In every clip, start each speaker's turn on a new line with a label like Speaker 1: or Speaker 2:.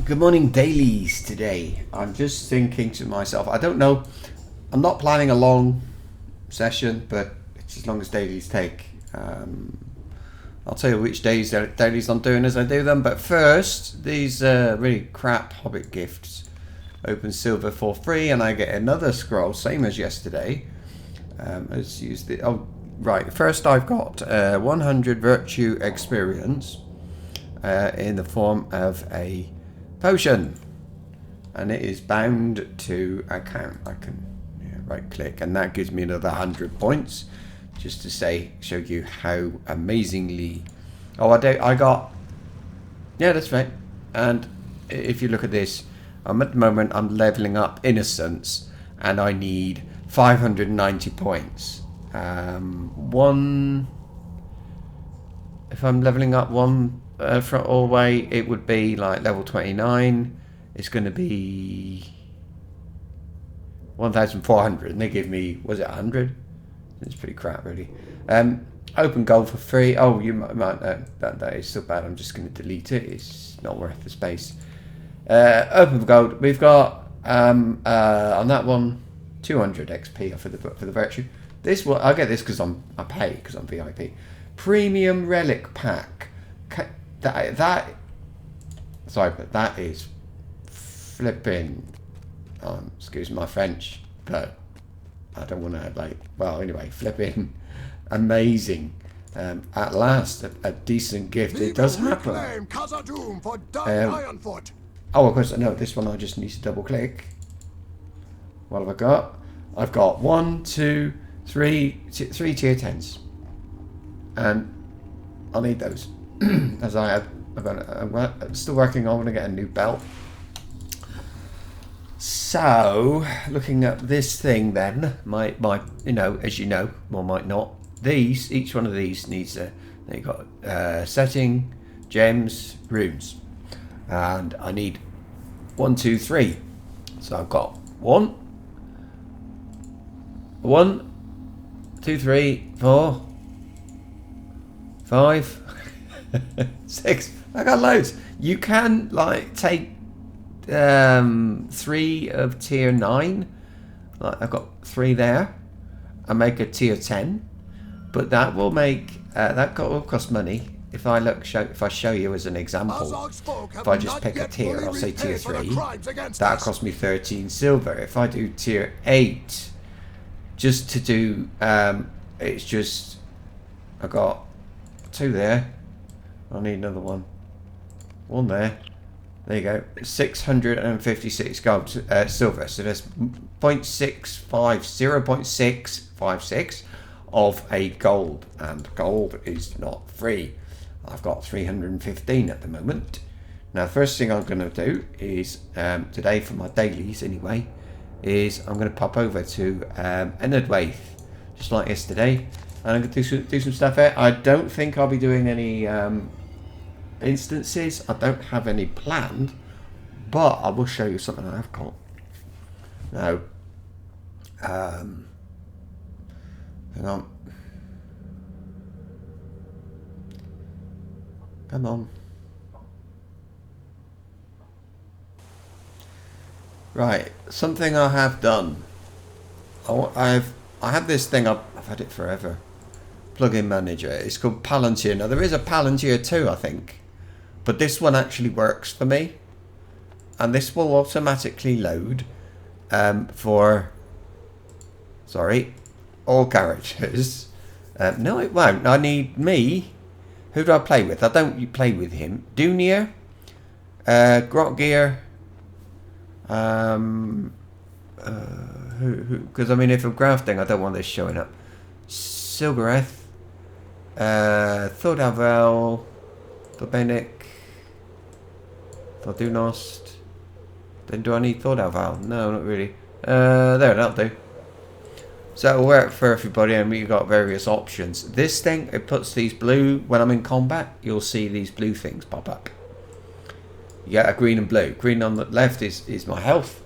Speaker 1: Good morning, Dailies. Today I'm just thinking to myself, I don't know, I'm not planning a long session, but it's as long as dailies take. I'll tell you which dailies I'm doing as I do them, but first, these really crap Hobbit gifts. Open silver for free and I get another scroll, same as yesterday. Let's use the, oh right, first I've got 100 virtue experience in the form of a potion, and it is bound to account. I can right click and that gives me another 100 points, just to show you how amazingly, I got, yeah, that's right. And if you look at this, at the moment I'm leveling up innocence and I need 590 points. If I'm leveling up one from all the way, it would be like level 29. It's going to be 1,400, and they give me, was it 100? It's pretty crap, really. Open gold for free. Oh, you might that is so bad. I'm just going to delete it. It's not worth the space. Open for gold. We've got on that one 200 XP for the virtue. This one I get this because I pay because I'm VIP. Premium relic pack. Sorry, but that is flipping. Excuse my French, but I don't want to anyway, flipping amazing. At last, a decent gift. It does happen. Oh, of course, no, this one I just need to double click. What have I got? I've got 1, 2, 3 tier 10s. And I need those. As I'm still working on, to get a new belt. So, looking at this thing then, my as you know, or might not, each one of these needs they got setting, gems, runes. And I need 1, 2, 3. So I've got 1, 2, 3, 4, 5, 6. I got loads. You can take 3 of tier 9. I've got 3 there, and make a tier 10. But that will make will cost money. If I show you as an example, if I just pick a tier, I'll say tier 3. That'll cost me 13 silver. If I do tier 8, just to do, it's just I got 2 there. I need another one. 1 there. There you go. 656 gold, silver. So there's 0.656 of a gold, and gold is not free. I've got 315 at the moment. Now, the first thing I'm going to do is today for my dailies anyway, is I'm going to pop over to Enerdwaith, just like yesterday, and I'm going to do some stuff there. I don't think I'll be doing any instances. I don't have any planned, but I will show you something I've got. Now, hang on. Come on. Right, something I have done. I have this thing. I've had it forever. Plugin manager. It's called Palantir. Now there is a Palantir 2, I think, but this one actually works for me, and this will automatically load for all characters. No, it won't. I need me. Who do I play with? I don't play with him. Dunir, Grotgear. Because I mean, if I'm grafting, I don't want this showing up. Silgareth, Thordavel, Thorbenik, Thordunost. Then do I need Thordavel? No, not really. There, that'll do. So it'll work for everybody, and we've got various options. This thing, it puts these blue, when I'm in combat, you'll see these blue things pop up. You get a green and blue. Green on the left is my health,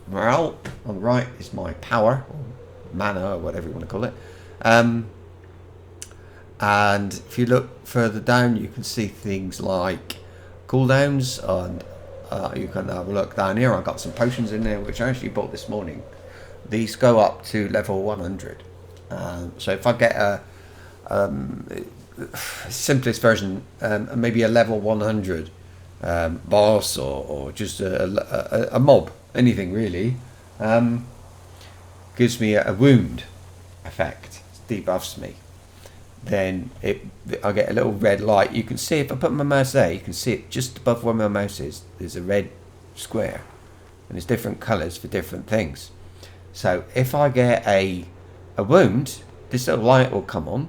Speaker 1: morale. On the right is my power, or mana, or whatever you want to call it. And if you look further down, you can see things like cooldowns, and you can have a look down here. I've got some potions in there, which I actually bought this morning. These go up to level 100. So if I get a simplest version, maybe a level 100 boss or just a mob, anything really, gives me a wound effect, debuffs me. Then I get a little red light. You can see, if I put my mouse there, you can see it just above where my mouse is. There's a red square, and there's different colours for different things. So if I get a wound, this little light will come on.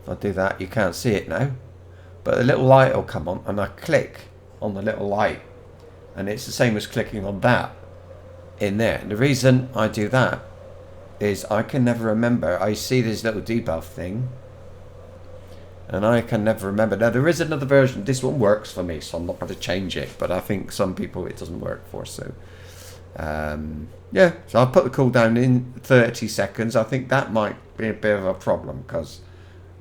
Speaker 1: If I do that, you can't see it now, but the little light will come on, and I click on the little light, and it's the same as clicking on that in there. And the reason I do that is I can never remember. I see this little debuff thing, and I can never remember. Now there is another version. This one works for me, so I'm not going to change it, but I think some people it doesn't work for. So yeah, so I'll put the cooldown in 30 seconds. I think that might be a bit of a problem, because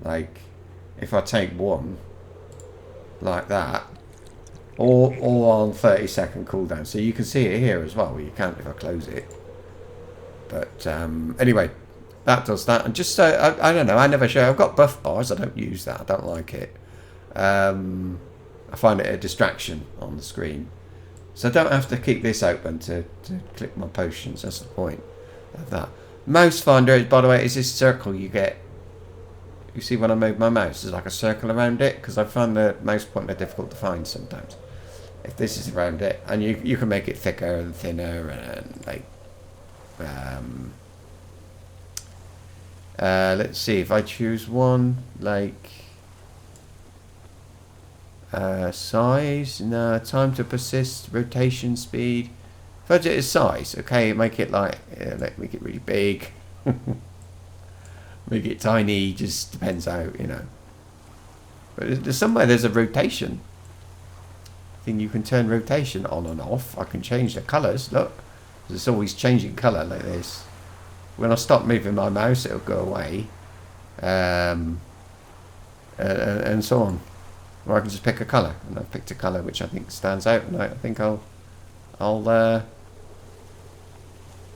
Speaker 1: like if I take one like that, all on 30-second cooldown. So you can see it here as well. You can't if I close it. But anyway, that does that. And just so I don't know, I never show. I've got buff bars. I don't use that. I don't like it. I find it a distraction on the screen. So I don't have to keep this open to click my potions. That's the point of that. Mouse finder, by the way, is this circle you get. You see when I move my mouse, there's like a circle around it, because I find the mouse pointer difficult to find sometimes. If this is around it, and you can make it thicker and thinner and like. Let's see, if I choose one like size, no, time to persist, rotation speed. If I do it as size, okay, make it like make it really big. Make it tiny, just depends how, you know. But there's somewhere there's a rotation thing. You can turn rotation on and off. I can change the colours. Look, it's always changing colour like this. When I stop moving my mouse, it'll go away, and so on. Or I can just pick a colour, and I've picked a colour which I think stands out, and I think I'll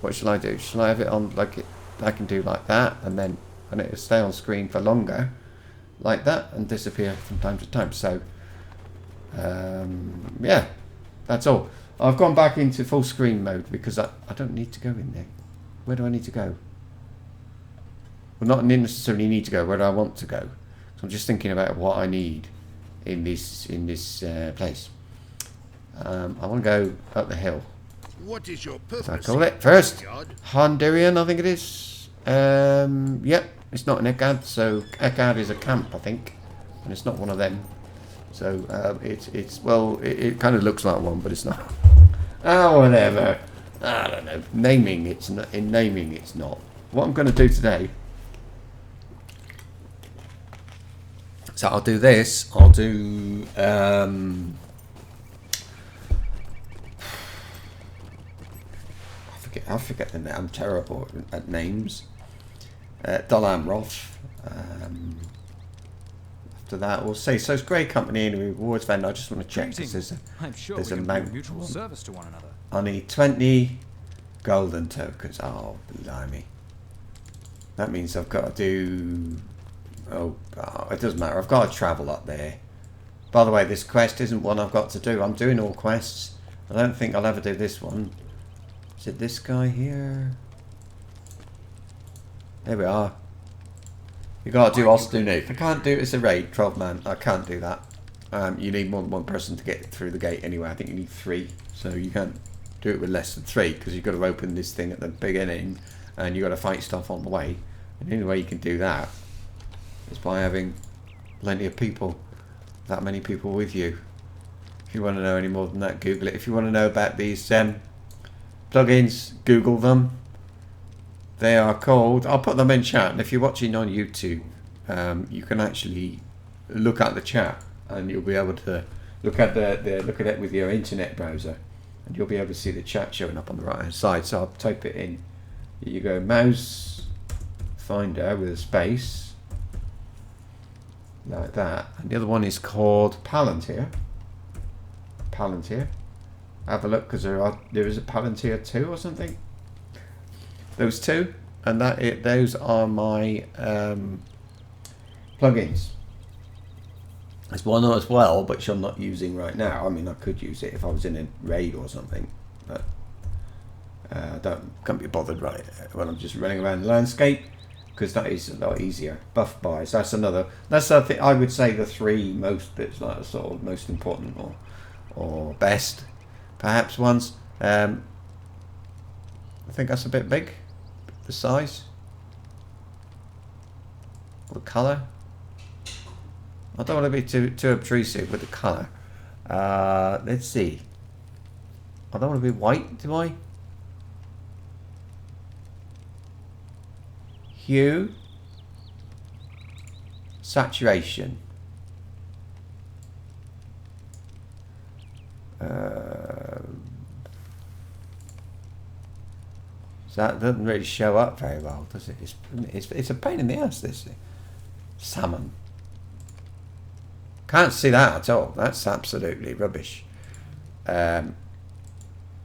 Speaker 1: what shall I do? Shall I have it on like it? I can do like that, and then it'll stay on screen for longer, like that, and disappear from time to time. So yeah, that's all. I've gone back into full screen mode because I don't need to go in there. Where do I need to go? Well, not necessarily need to go. Where do I want to go? So I'm just thinking about what I need in this place. I want to go up the hill.
Speaker 2: What is your purpose?
Speaker 1: I call it first Hondurian, I think it is. Yep, it's not an Ekad, so Ekad is a camp, I think, and it's not one of them. So it's well, it kind of looks like one, but it's not. Oh, whatever. I don't know. Naming, it's not. In naming, it's not. What I'm going to do today. So I'll do this. I'll do. I forget the name. I'm terrible at names. Dolan Roth. After that, we'll see. So it's Grey Company and rewards vendor. I just want to check because there's a
Speaker 3: mutual service to one another.
Speaker 1: I need 20 golden tokens. Oh, blimey. That means I've got to do. Oh, it doesn't matter. I've got to travel up there. By the way, this quest isn't one I've got to do. I'm doing all quests. I don't think I'll ever do this one. Is it this guy here? There we are. You got to do Ostunic. I can't do it as a raid, 12 man. I can't do that. You need more than one person to get through the gate anyway. I think you need 3. So you can't do it with less than 3 because you've got to open this thing at the beginning and you've got to fight stuff on the way. And the only way you can do that is by having plenty of people. That many people with you. If you want to know any more than that, Google it. If you want to know about these plugins, Google them. They are called, I'll put them in chat, and if you're watching on YouTube, you can actually look at the chat and you'll be able to look at look at it with your internet browser and you'll be able to see the chat showing up on the right hand side. So I'll type it in. Here you go, mouse finder with a space like that, and the other one is called Palantir. Palantir. Have a look, because there is a Palantir 2 or something. Those two, and those are my plugins. There's one as well, which I'm not using right now. I mean, I could use it if I was in a raid or something, but can't be bothered right when I'm just running around the landscape, because that is a lot easier. Buff buys. That's I think I would say the three most bits, like sort of most important or best, perhaps ones. I think that's a bit big. The size, the colour. I don't want to be too obtrusive with the colour. Let's see. I don't want to be white, do I? Hue. Saturation. So that doesn't really show up very well, does it? It's a pain in the ass, this thing. Salmon. Can't see that at all. That's absolutely rubbish.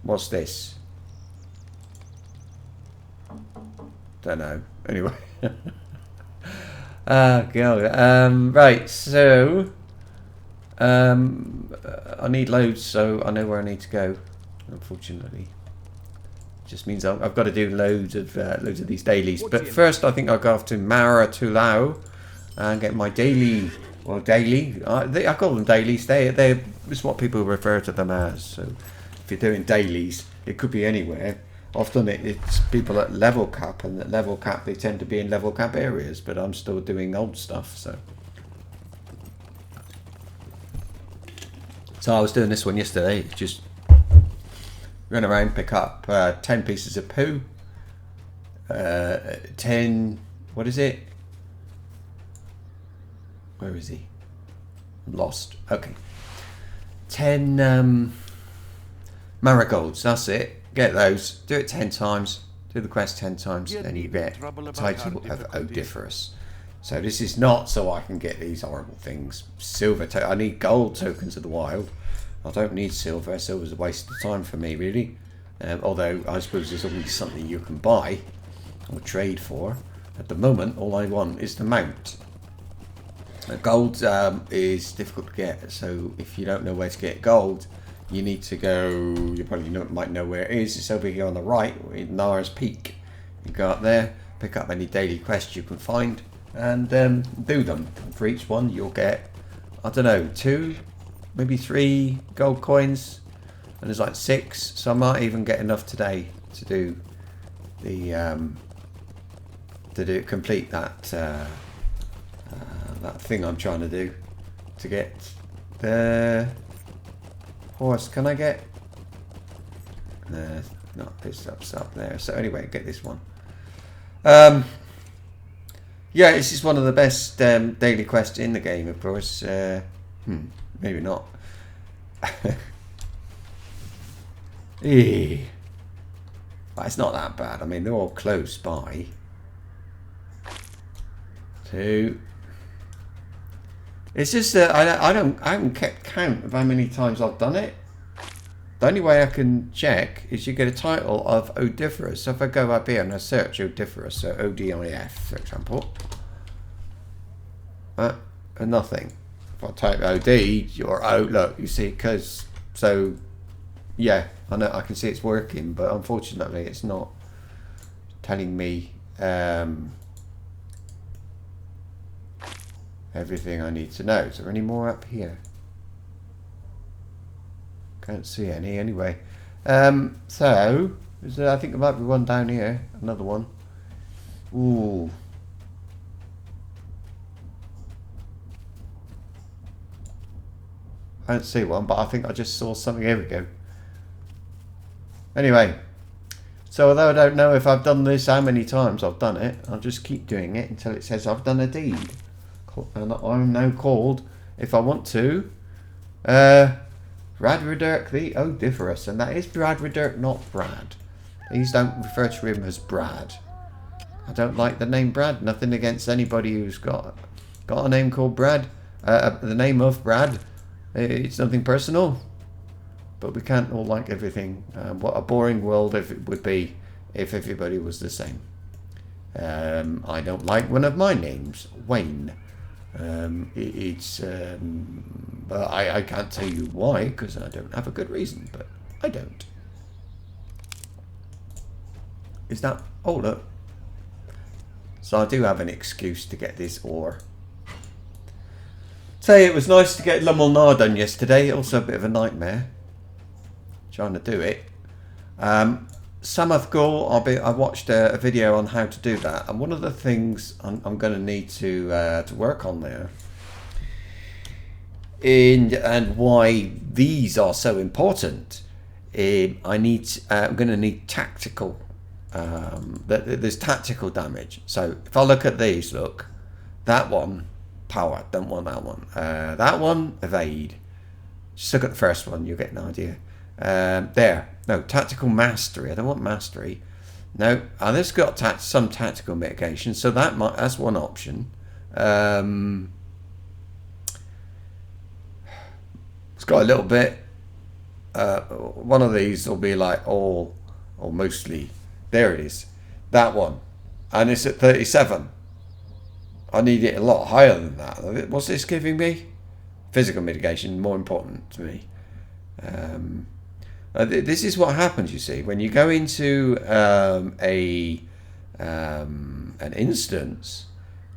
Speaker 1: What's this? Don't know. Anyway. Oh god. Right, so I need loads, so I know where I need to go. Unfortunately, just means I've got to do loads of these dailies. But first, I think I'll go off to Maratulao and get my daily. Well, daily. I call them dailies. It's what people refer to them as. So if you're doing dailies, it could be anywhere. Often it's people at level cap, and at level cap they tend to be in level cap areas. But I'm still doing old stuff, so. So I was doing this one yesterday. Just run around, pick up 10 pieces of poo. 10. What is it? Where is he? I'm lost. Okay. 10 marigolds. That's it. Get those. Do it 10 times. Do the quest 10 times, and you get title of Odiferous. So this is not so I can get these horrible things. Silver. I need gold tokens of the wild. I don't need silver. Silver's a waste of time for me, really. Although I suppose there's always something you can buy or trade for. At the moment, all I want is the mount. Gold is difficult to get, so if you don't know where to get gold, you need to go. You probably might know where it is. It's over here on the right, in Nara's Peak. You go up there, pick up any daily quests you can find, and do them. For each one, you'll get, I don't know, 2, maybe 3 gold coins, and there's like 6. So I might even get enough today to do the complete that that thing I'm trying to do to get the horse. Can I get? No, it's up there. So anyway, get this one. Yeah, this is one of the best daily quests in the game, of course. Maybe not. But it's not that bad. I mean, they're all close by. 2. It's just that I haven't kept count of how many times I've done it. The only way I can check is you get a title of Odiferous. So if I go up here and I search Odiferous, so ODIF, for example, and nothing. If I type OD or O, look, you see, because so yeah, I know I can see it's working, but unfortunately, it's not telling me everything I need to know. Is there any more up here? Can't see any anyway. So I think there might be one down here. Another one. Ooh. I don't see one, but I think I just saw something. Here we go. Anyway, so although I don't know if I've done this, how many times I've done it, I'll just keep doing it until it says I've done a deed. And I'm now called, if I want to, Bradridirk the Odiferous, and that is Bradridirk, not Brad. Please don't refer to him as Brad. I don't like the name Brad. Nothing against anybody who's got a name called Brad. The name of Brad. It's nothing personal. but we can't all like everything. What a boring world if it would be if everybody was the same. I don't like one of my names, Wayne. But I can't tell you why, because I don't have a good reason, but I don't. Is that... Oh, look. So I do have an excuse to get this ore. Say, it was nice to get Le Molnar done yesterday. Also a bit of a nightmare. Trying to do it. Samath Gul, I watched a video on how to do that. And one of the things I'm going to need to work on there, and why these are so important, I'm going to need tactical. There's tactical damage. So if I look at these, look, that one, power, don't want that one. That one, evade. Just look at the first one, you'll get an idea. There, no, tactical mastery. I don't want mastery. No, this has got some tactical mitigation, so that's one option. It's got a little bit. One of these will be like all or mostly. There it is, that one, and it's at 37. I need it a lot higher than that. What's this giving me? Physical mitigation, more important to me. This is what happens, you see, when you go into an instance.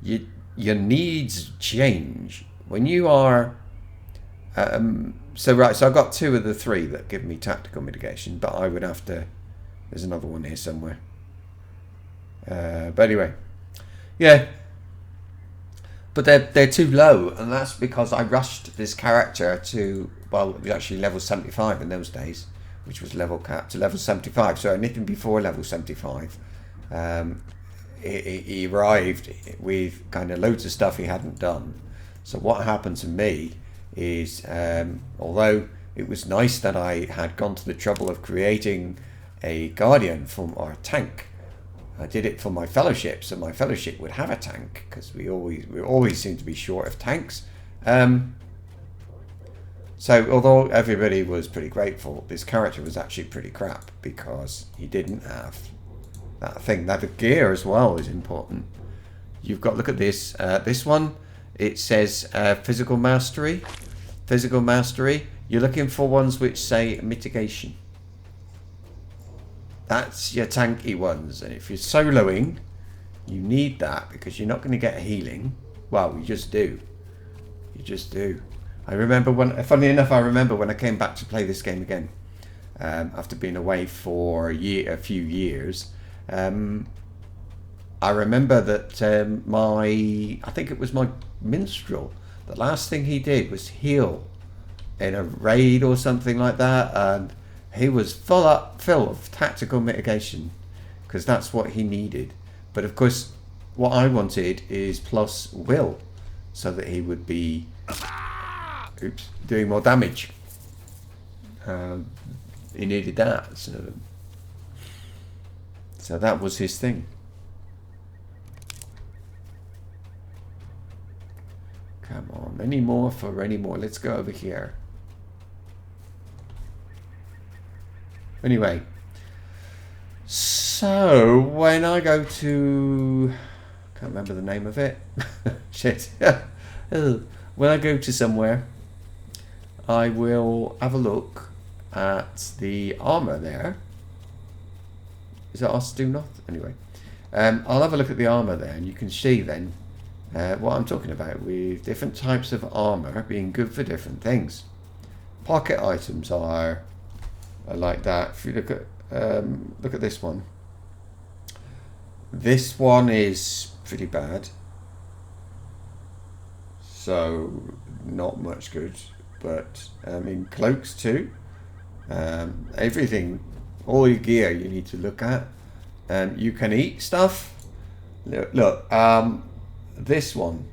Speaker 1: Your needs change when you are. So I've got 2 of the 3 that give me tactical mitigation, but I would have to. There's another one here somewhere. But anyway, yeah. But they're too low, and that's because I rushed this character to, well, it was actually level 75 in those days, which was level cap, to level 75. So anything before level 75, he arrived with kind of loads of stuff he hadn't done. So what happened to me is, although it was nice that I had gone to the trouble of creating a guardian or a tank, I did it for my fellowship, so my fellowship would have a tank, because we always seem to be short of tanks. So although everybody was pretty grateful, this character was actually pretty crap because he didn't have that thing. Now the gear as well is important. You've got, look at this. This one, it says physical mastery. Physical mastery. You're looking for ones which say mitigation. That's your tanky ones, and if you're soloing, you need that because you're not going to get healing. Well, you just do. You just do. I remember funny enough, I remember when I came back to play this game again, after being away for a few years. I remember that I think it was my minstrel. The last thing he did was heal in a raid or something like that, and he was full of tactical mitigation because that's what he needed. But of course, what I wanted is plus will, so that he would be doing more damage. He needed that, so that was his thing. Come on, any more for any more? Let's go over here. Anyway, so when I go to, can't remember the name of it. Shit. When I go to somewhere, I will have a look at the armor there. Is it Ostunoth? Anyway, I'll have a look at the armor there, and you can see then what I'm talking about with different types of armor being good for different things. Pocket items are like that. If you look at this one. This one is pretty bad. So not much good. But in cloaks too. Everything, all your gear you need to look at. You can eat stuff. Look, this one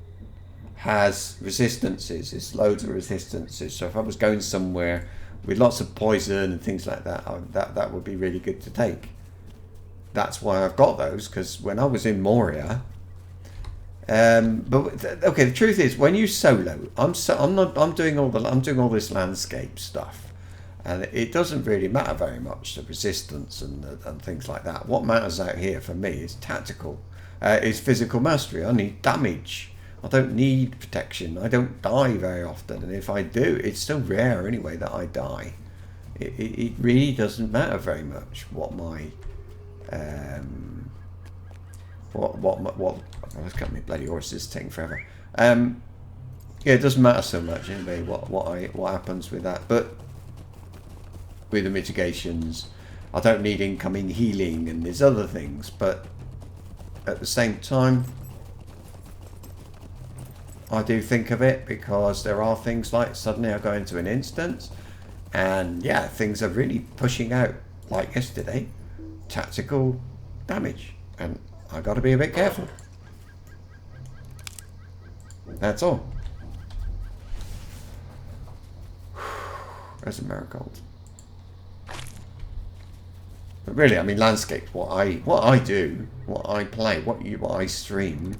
Speaker 1: has resistances. It's loads of resistances. So if I was going somewhere with lots of poison and things like that, that would be really good to take. That's why I've got those, because when I was in Moria, okay, the truth is, when you solo, I'm doing all this landscape stuff, And it doesn't really matter very much, the resistance and things like that. What matters out here for me is tactical, is physical mastery. I need damage. I don't need protection. I don't die very often, and if I do, it's so rare anyway that I die. It really doesn't matter very much what my I was cutting my bloody horses taking forever. Yeah, it doesn't matter so much anyway what happens with that. But with the mitigations, I don't need incoming healing and there's other things. But at the same time, I do think of it because there are things like suddenly I go into an instance and yeah, things are really pushing out, like yesterday, tactical damage, and I got to be a bit careful. That's all. There's a marigold. But really, I mean, landscape. What I do, what I play, what I stream,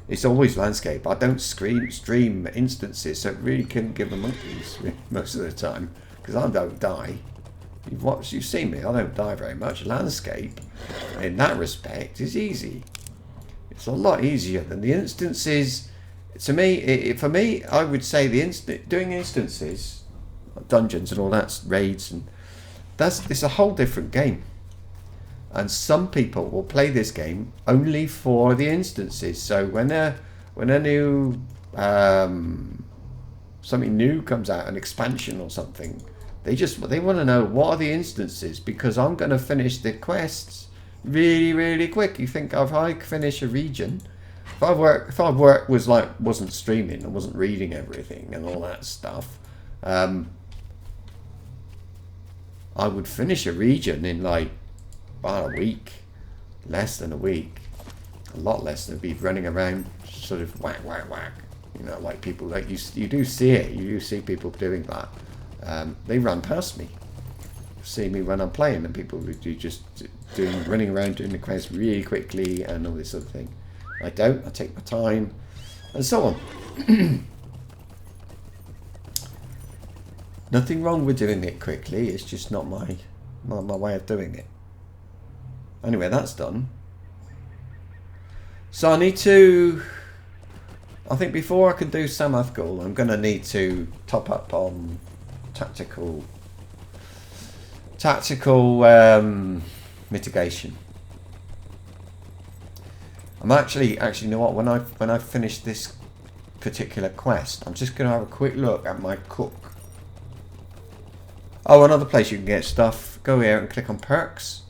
Speaker 1: it's always landscape. I don't stream instances, so it really couldn't give the monkeys most of the time because I don't die. You've seen me. I don't die very much. Landscape, in that respect, is easy. It's a lot easier than the instances. To me, for me, I would say doing instances, dungeons and all that, raids, and it's a whole different game. And some people will play this game only for the instances. So when a new something new comes out, an expansion or something, they want to know what are the instances, because I'm going to finish the quests really, really quick. You think if I finish a region, if I wasn't streaming and wasn't reading everything and all that stuff, I would finish a region in like about a week, less than a week, a lot less than be running around sort of whack, whack, whack. You know, like people, like you do see it. You do see people doing that. They run past me. See me when I'm playing, and people who do just running around doing the quest really quickly and all this sort of thing. I don't. I take my time, and so on. Nothing wrong with doing it quickly. It's just not my way of doing it. Anyway, that's done. So I need to. I think before I can do Samathgul, I'm going to need to top up on tactical mitigation. I'm actually, you know what? When I finish this particular quest, I'm just going to have a quick look at my cook. Oh, another place you can get stuff. Go here and click on perks,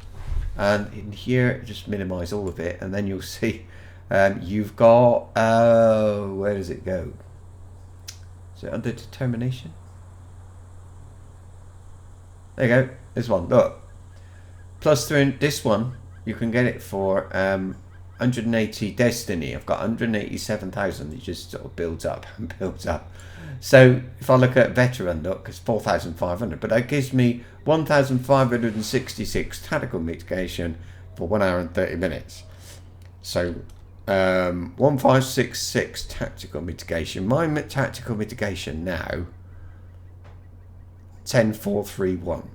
Speaker 1: and in here just minimize all of it, and then you'll see you've got where does it go? Is it under determination? There you go. This one. Look. Plus this one, you can get it for 180 destiny. I've got 187,000. It just sort of builds up and builds up. So if I look at veteran, look, it's 4,500, but that gives me 1,566 tactical mitigation for 1 hour and 30 minutes. So 1566 tactical mitigation. My tactical mitigation now 10,431.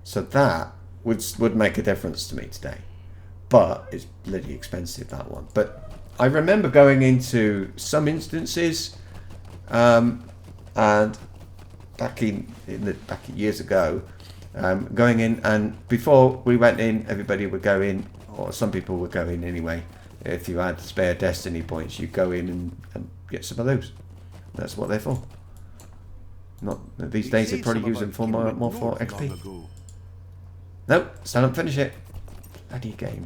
Speaker 1: So that would make a difference to me today, but it's bloody expensive, that one. But I remember going into some instances, and back years ago, going in, and before we went in, everybody would go in, or some people would go in anyway. If you had spare destiny points, you go in and get some of those. That's what they're for. Not these days, they probably use them for more for XP. Nope, still don't finish it. Bloody game.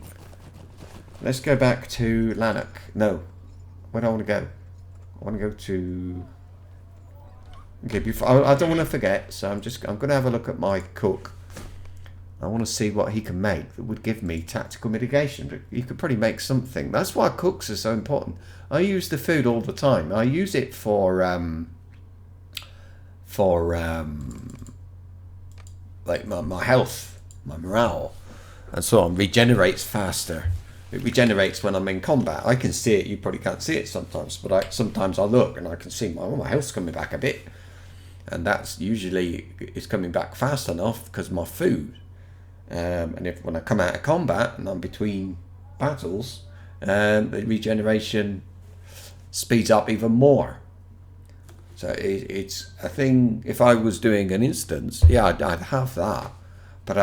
Speaker 1: Let's go back to Lanark. No, where do I want to go? I want to go to. Okay, I don't want to forget, so I'm going to have a look at my cook. I want to see what he can make that would give me tactical mitigation. He could probably make something. That's why cooks are so important. I use the food all the time. I use it for like my health, my morale, and so on. Regenerates faster. It regenerates when I'm in combat. I can see it. You probably can't see it sometimes, but sometimes I look and I can see my health's coming back a bit. and that's usually it's coming back fast enough because of my food. And if when I come out of combat and I'm between battles, the regeneration speeds up even more. So it's a thing. If I was doing an instance, yeah, I'd have that, but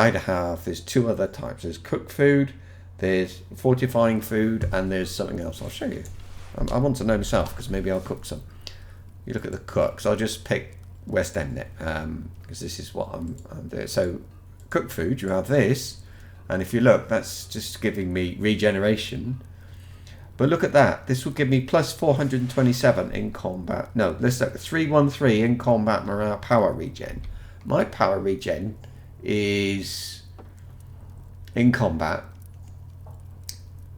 Speaker 1: there's two other types. There's cooked food, there's fortifying food, and there's something else. I'll show you. I want to know myself because maybe I'll cook some. You look at the cooks. I'll just pick West End because this is what I'm doing. So cooked food, you have this, and if you look, that's just giving me regeneration. But look at that. This will give me plus 427 in combat. No, let's look. 313 in combat morale power regen. My power regen is in combat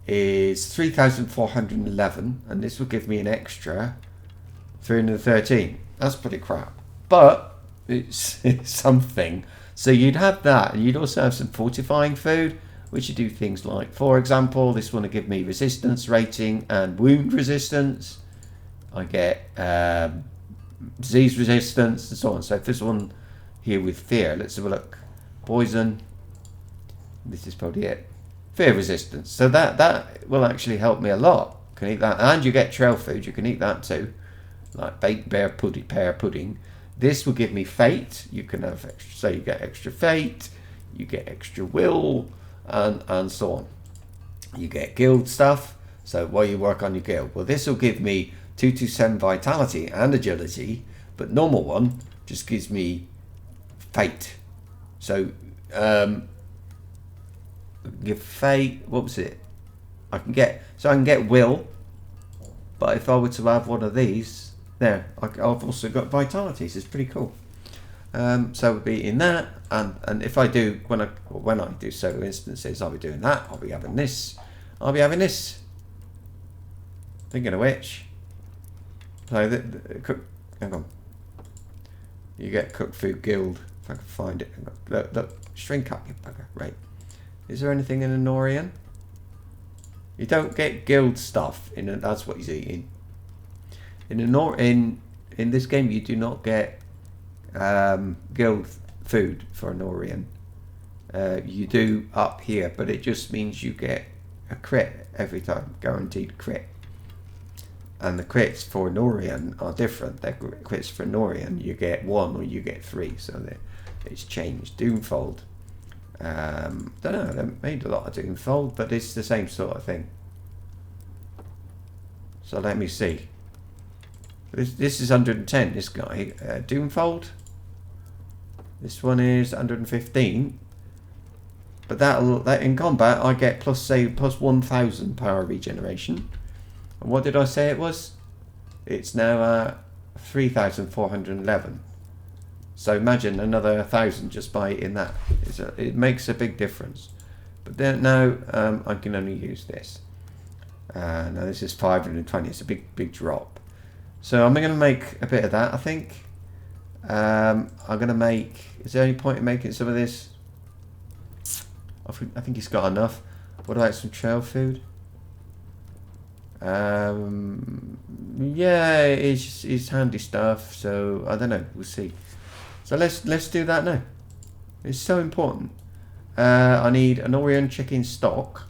Speaker 1: is 3,411, and this will give me an extra 313. That's pretty crap, but it's something. So you'd have that, and you'd also have some fortifying food, which you do things like, for example, this one will give me resistance rating and wound resistance. I get disease resistance and so on. So if this one here with fear, let's have a look. Poison. This is probably it. Fear resistance. So that will actually help me a lot. Can eat that, and you get trail food. You can eat that too, like baked pear pudding. This will give me fate. You can have extra, so you get extra fate. You get extra will. And so on. You get guild stuff, so while you work on your guild, well, this will give me 227 vitality and agility, but normal one just gives me fate. So give fate, what was it? I can get will, but if I were to have one of these there, I've also got vitality, so it's pretty cool. So we'll be in that, and if I do when I do solo instances, I'll be doing that. I'll be having this. Thinking of which, so hang on. You get cooked food guild if I can find it. Look, shrink up, you bugger. Right? Is there anything in Anorian? You don't get guild stuff in it. That's what he's eating. In this game, you do not get guild food for Anorian. You do up here, but it just means you get a crit every time, guaranteed crit. And the crits for Anorian are different. They're crits for Anorian, you get 1 or you get 3, so it's changed. Doomfold. Don't know, they made a lot of Doomfold, but it's the same sort of thing. So let me see. This is 110, this guy. Doomfold. This one is 115, but that in combat I get plus 1,000 power regeneration. And what did I say it was? It's now 3,411. So imagine another 1,000 just by eating that. It makes a big difference. But then now I can only use this. Now this is 520. It's a big drop. So I'm going to make a bit of that, I think. I'm going to make... Is there any point in making some of this? I think he's got enough. What about some trail food? Yeah, it's handy stuff. So, I don't know. We'll see. So let's do that now. It's so important. I need an Orion chicken stock.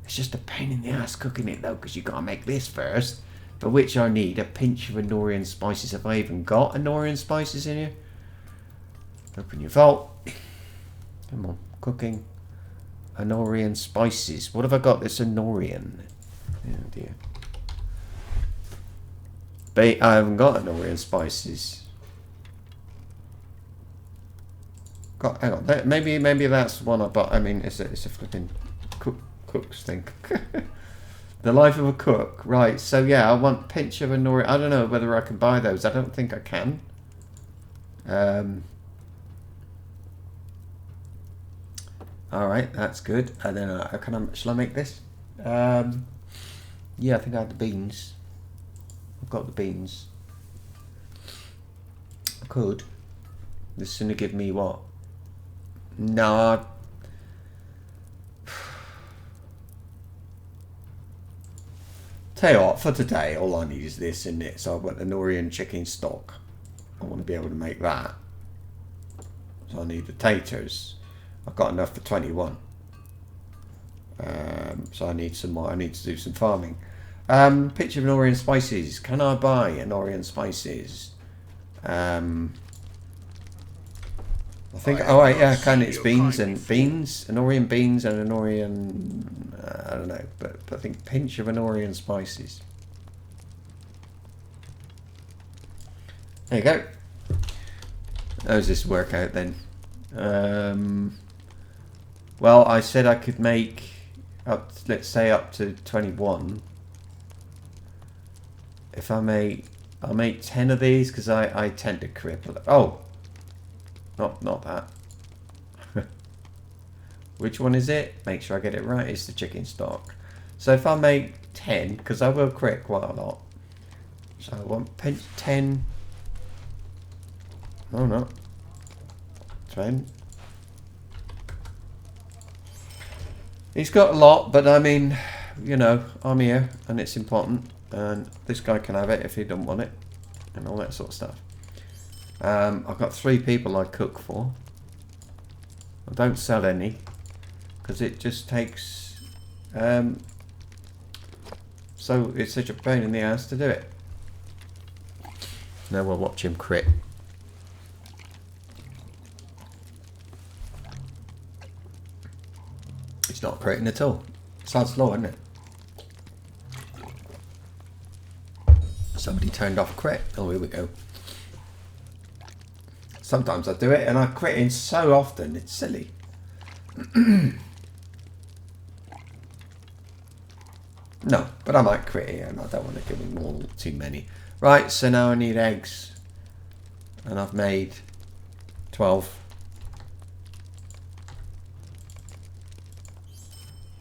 Speaker 1: It's just a pain in the ass cooking it though, because you got to make this first. For which I need a pinch of Anorian spices. Have I even got Anorian spices in here? Open your vault. Come on, cooking. Anorian spices. What have I got that's Anorian? Oh dear. I haven't got Anorian spices. Hang on. Maybe that's one I bought. I mean, it's a flipping cook's thing. The life of a cook, right? So yeah, I want pinch of Anorian. I don't know whether I can buy those. I don't think I can. All right, that's good. And then shall I make this? Yeah, I think I had the beans. I've got the beans. I could. This is gonna give me what? No. Tell you what, for today, all I need is this, isn't it? So I want an Anorian chicken stock. I want to be able to make that. So I need the taters. I've got enough for 21. So I need some more. I need to do some farming. Picture of an Orient spices. Can I buy an Orient spices? I think. Oh right, yeah, I can. It's beans and beans, an Orient beans and an Orient. I don't know, but I think pinch of an Orient spices. There you go. How does this work out then? Well, I said I could make up, let's say up to 21. If I'll make 10 of these because I tend to cripple. Oh, not that. Which one is it? Make sure I get it right. It's the chicken stock. So if I make 10, because I will crit quite a lot. So I want 10. No, no. 10. He's got a lot, but I mean, you know, I'm here and it's important. And this guy can have it if he doesn't want it. And all that sort of stuff. I've got 3 people I cook for. I don't sell any. Because it just takes... so it's such a pain in the ass to do it. Now we'll watch him crit. It's not critting at all. Sounds slow, isn't it? Somebody turned off crit. Oh, here we go. Sometimes I do it and I crit in so often, it's silly. No, but I might crit here and I don't want to give him all too many. Right, so now I need eggs. And I've made 12.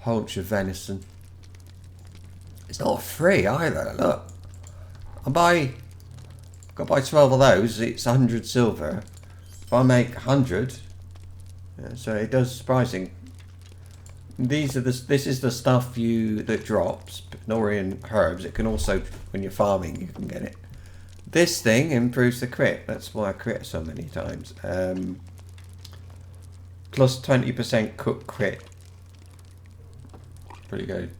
Speaker 1: Haunch of venison. It's not free either, look. I've got to buy 12 of those, it's 100 silver. If I make 100, yeah, so it does surprising. This is the stuff that drops, Norian herbs. It can also, when you're farming, you can get it. This thing improves the crit. That's why I crit so many times. Plus 20% cook crit. Pretty good.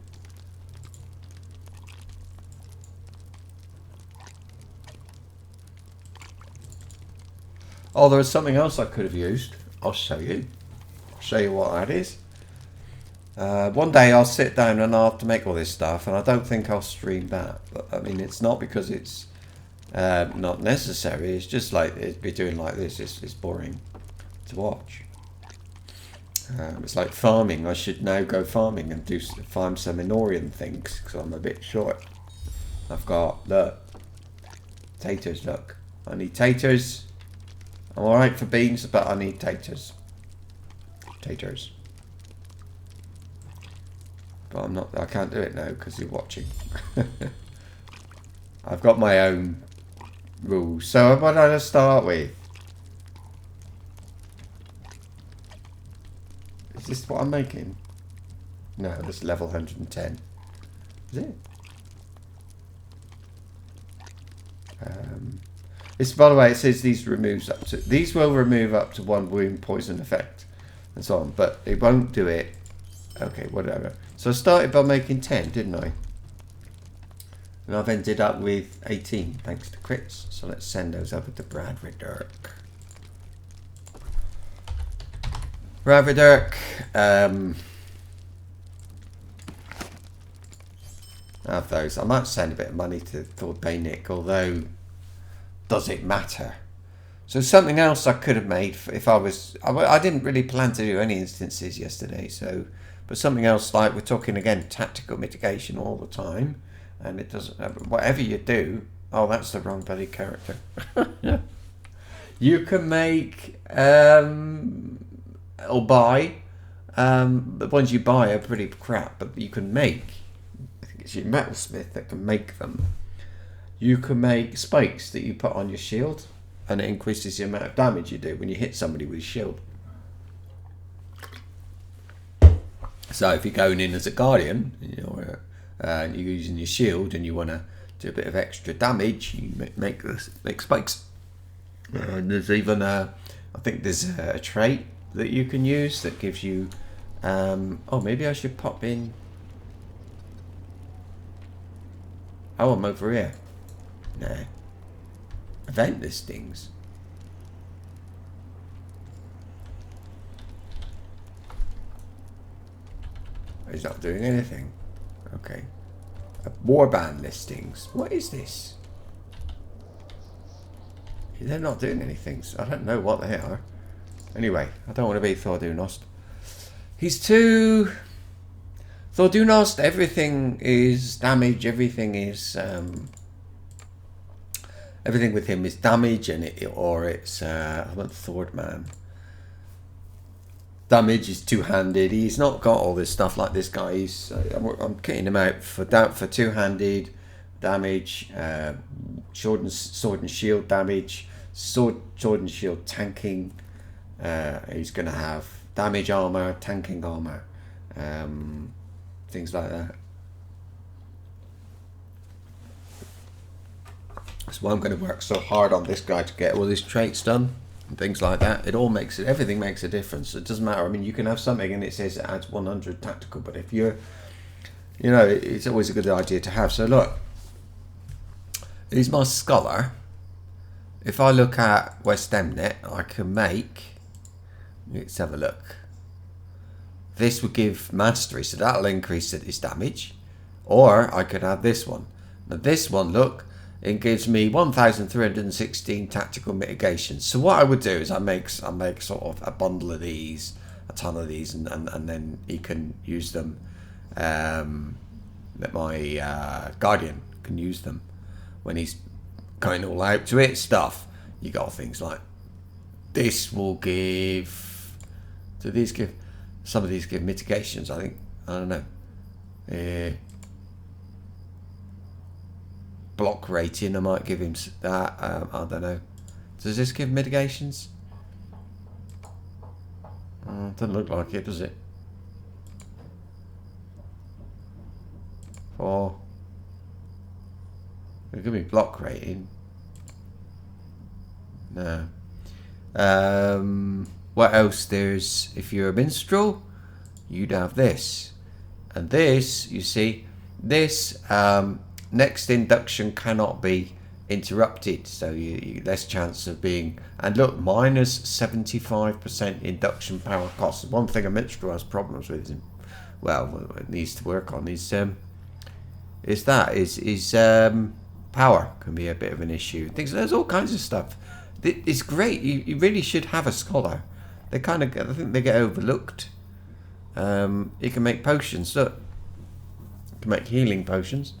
Speaker 1: Oh, there was something else I could have used. I'll show you. I'll show you what that is. One day I'll sit down and I'll have to make all this stuff, and I don't think I'll stream that. But I mean, it's not because it's not necessary. It's just like it'd be doing like this. It's boring to watch. It's like farming. I should now go farming and farm some Inorian things because I'm a bit short. I've got, look, taters, look. I need taters. I'm alright for beans, but I need taters. Taters. But I'm not, I can't do it now because you're watching. I've got my own rules. So what did I start with? Is this what I'm making? No, that's level 110. Is it? This, by the way, it says these will remove up to 1 wound poison effect and so on, but it won't do it. Okay, whatever. So I started by making 10, didn't I? And I've ended up with 18 thanks to crits. So let's send those over to Bradford. Bradford. Have those. I might send a bit of money to Lord Baynick, although does it matter? So something else I could have made if I didn't really plan to do any instances yesterday, so but something else, like we're talking again tactical mitigation all the time, and it doesn't, whatever you do, oh, that's the wrong bloody character. You can make or buy, the ones you buy are pretty crap, but you can make, I think it's your metalsmith that can make them. You can make spikes that you put on your shield, and it increases the amount of damage you do when you hit somebody with a shield. So if you're going in as a guardian, you know, and you're using your shield and you want to do a bit of extra damage, you make spikes. And there's even I think there's a trait that you can use that gives you. Oh, maybe I should pop in. Oh, I'm over here. Nah. Event listings. He's not doing anything. Okay. Warband listings. What is this? They're not doing anything. So I don't know what they are. Anyway, I don't want to be Thordunost. He's too... Thordunost, everything is damage. Everything is... everything with him is damage, and it's... I want Thordman. Damage is two-handed. He's not got all this stuff like this guy. I'm kitting him out for two-handed damage, sword and shield damage, sword and shield tanking. He's going to have damage armor, tanking armor, things like that. That's why I'm going to work so hard on this guy to get all his traits done. And things like that. It all makes it, everything makes a difference. It doesn't matter. I mean, you can have something and it says it adds 100 tactical, but if you're, you know, it's always a good idea to have. So look, he's my scholar. If I look at West Emnet, I can make, let's have a look. This would give mastery, so that'll increase his damage. Or I could have this one. Now this one, look, it gives me 1,316 tactical mitigations. So what I would do is I make sort of a bundle of these, a ton of these, and then he can use them. That my guardian can use them when he's going all out to it stuff. You got things like this will give. Do these give? Some of these give mitigations. I think. I don't know. Block rating, I might give him that. I don't know. Does this give mitigations? Doesn't look like it, does it? 4. It could be block rating. No. What else? There's, if you're a minstrel, you'd have this. And this, you see, this next induction cannot be interrupted, so you less chance of being, and look, minus 75% induction power cost. One thing a minstrel has problems with, well, it needs to work on is power can be a bit of an issue. Things, there's all kinds of stuff. It's great. You really should have a scholar. They kind of, I think they get overlooked. You can make potions. Look, you can make healing potions.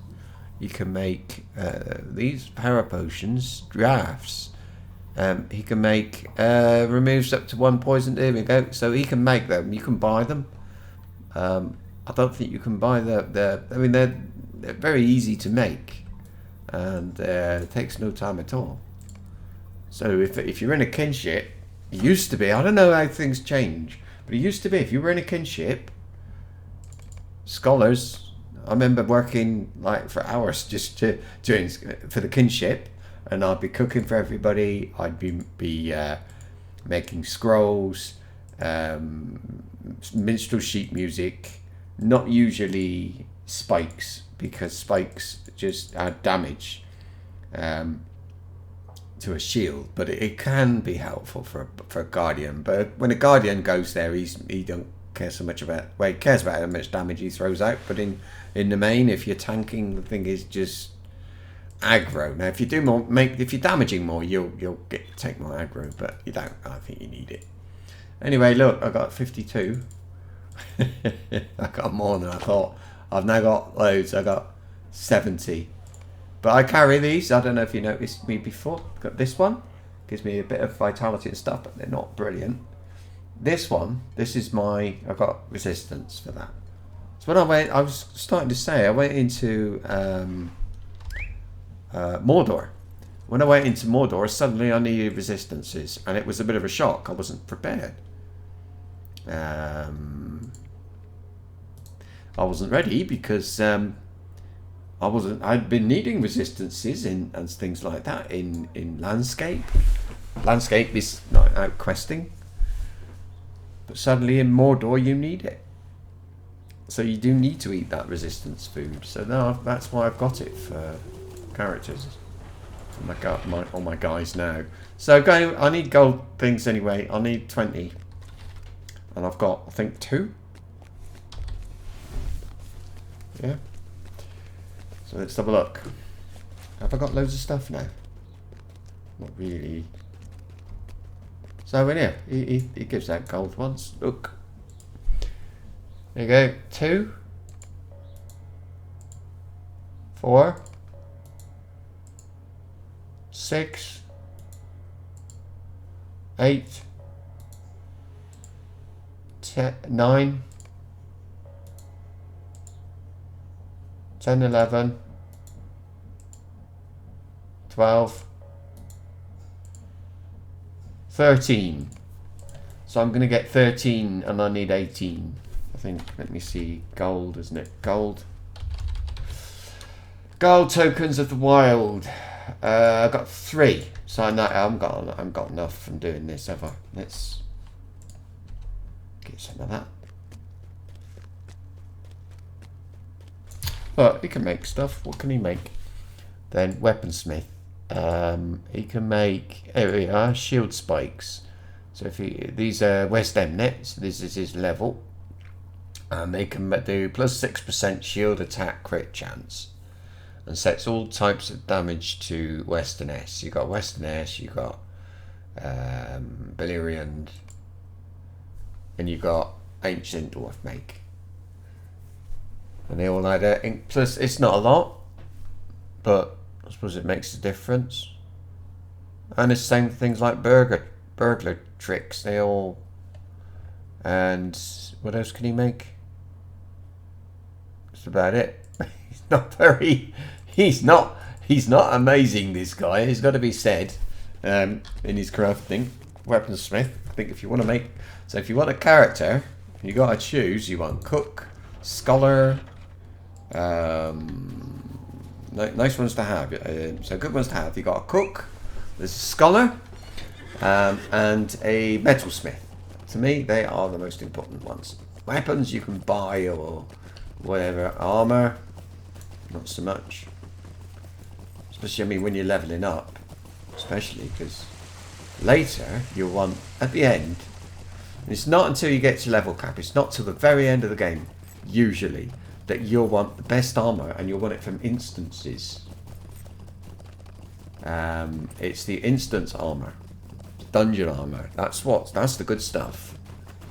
Speaker 1: You can make these power potions, drafts. He can make removes up to 1 poison. There we go. So he can make them. You can buy them. I don't think you can buy the. I mean, they're very easy to make, and it takes no time at all. So if you're in a kinship, it used to be. I don't know how things change, but it used to be if you were in a kinship, scholars. I remember working like for hours just doing for the kinship, and I'd be cooking for everybody. I'd be making scrolls, minstrel sheet music, not usually spikes, because spikes just add damage to a shield, but it can be helpful for a guardian. But when a guardian goes there, he don't care so much about, well, he cares about how much damage he throws out, but in the main, if you're tanking, the thing is just aggro. Now if you do more, if you're damaging more, you'll take more aggro, but you don't. I think you need it anyway. Look, I got 52. I got more than I thought. I've now got loads. I got 70, but I carry these. I don't know if you noticed me before. Got this one, gives me a bit of vitality and stuff, but they're not brilliant. This one, this is my, I've got resistance for that. So when I was starting to say, I went into Mordor. When I went into Mordor, suddenly I needed resistances, and it was a bit of a shock. I wasn't prepared. I wasn't ready because I'd been needing resistances and things like that in landscape, landscape is not out questing. But suddenly in Mordor you need it. So you do need to eat that resistance food. So now that's why I've got it for characters. All my guys now. So I need gold things anyway. I need 20. And I've got, I think, 2. Yeah. So let's have a look. Have I got loads of stuff now? Not really. So in here, he gives out gold ones. Look. There you go. 2. 4. 6. 8. 10, 9. 10, 11. 12. 13. So I'm going to get 13 and I need 18. I think, let me see, gold, isn't it? Gold. Gold tokens of the wild. I've got 3. So I haven't got enough from doing this, have I? Let's get some of that. But he can make stuff. What can he make? Then weaponsmith. He can make, here we are, shield spikes. So if these are West End nets, this is his level. And they can do plus 6% shield attack crit chance. And sets all types of damage to Western S. You got Western S, you got Valyrian, and you got Ancient Dwarf make. And they all like that. Plus, it's not a lot, but I suppose it makes a difference. And it's the same things like burglar tricks. They all. And what else can he make? That's about it. He's not very. He's not amazing. This guy. He's got to be said. In his crafting, weaponsmith. I think if you want to make, so if you want a character, you got to choose. You want cook, scholar. Nice ones to have. So good ones to have. You got a cook, there's a scholar, and a metalsmith. To me, they are the most important ones. Weapons you can buy or whatever. Armor, not so much. Especially, I mean, when you're leveling up, especially because later you'll want at the end. And it's not until you get to level cap. It's not till the very end of the game, usually, that you'll want the best armor, and you'll want it from instances. It's the instance armor, dungeon armor. That's the good stuff.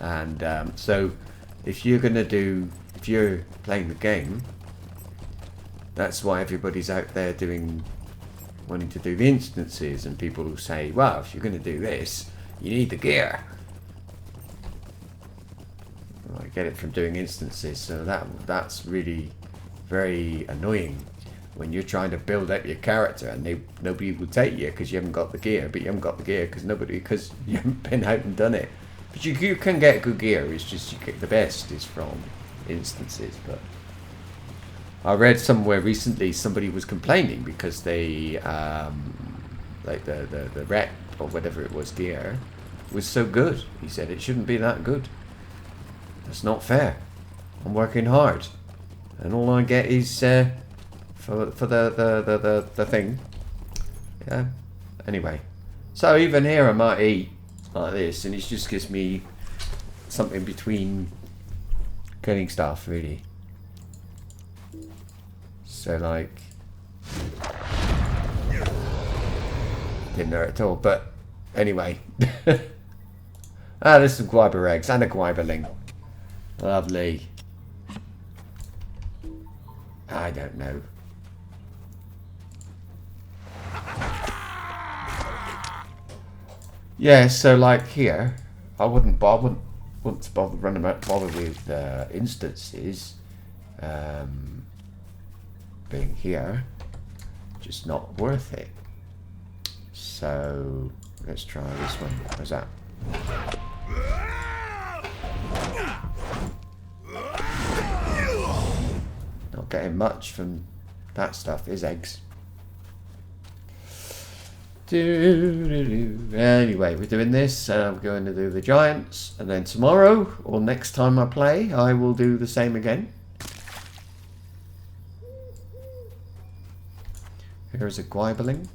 Speaker 1: And so, if you're playing the game, that's why everybody's out there wanting to do the instances, and people who say, well, if you're going to do this, you need the gear. I get it from doing instances, so that's really very annoying when you're trying to build up your character and nobody will take you because you haven't got the gear. But you haven't got the gear because you haven't been out and done it. But you can get good gear. It's just the best is from instances. But I read somewhere recently somebody was complaining because they like the rep or whatever it was gear was so good. He said it shouldn't be that good. That's not fair. I'm working hard, and all I get is for the thing. Yeah. Anyway, so even here I might eat like this, and it just gives me something between getting stuff really. So like, didn't hurt at all. But anyway, there's some guiber eggs and a guiberling. Lovely. I don't know. Yeah, so like here, I wouldn't bother with instances. Being here, just not worth it. So let's try this one. How's that? Not getting much from that stuff. Is eggs. Anyway, we're doing this. I'm going to do the giants, and then tomorrow or next time I play, I will do the same again. Here's a Gwyberling.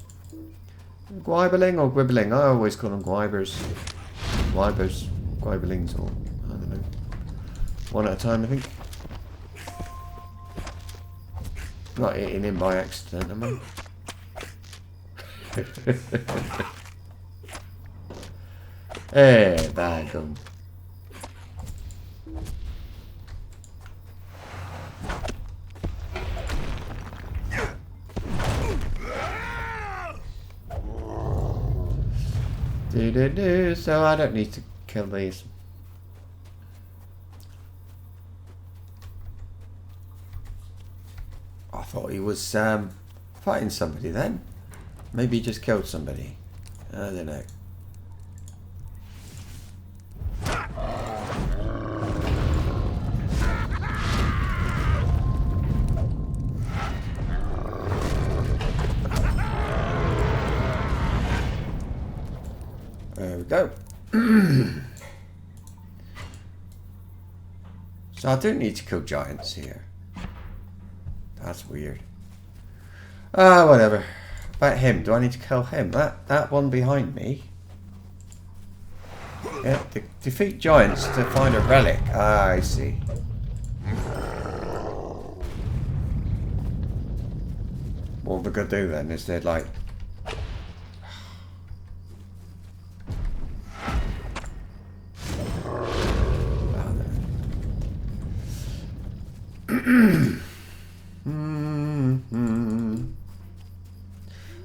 Speaker 1: Gwyberling or Gwibbling? I always call them Gwybers. Gwybers, Gwyberlings, or I don't know. One at a time, I think. Not hitting him by accident, am I? Bad gum. So I don't need to kill these. I thought he was fighting somebody then. Maybe he just killed somebody. I don't know. There we go. So I don't need to kill giants here. That's weird. Whatever. About him, do I need to kill him? That one behind me. Yeah, defeat giants to find a relic. Ah, I see. What we're gonna do then is they're like.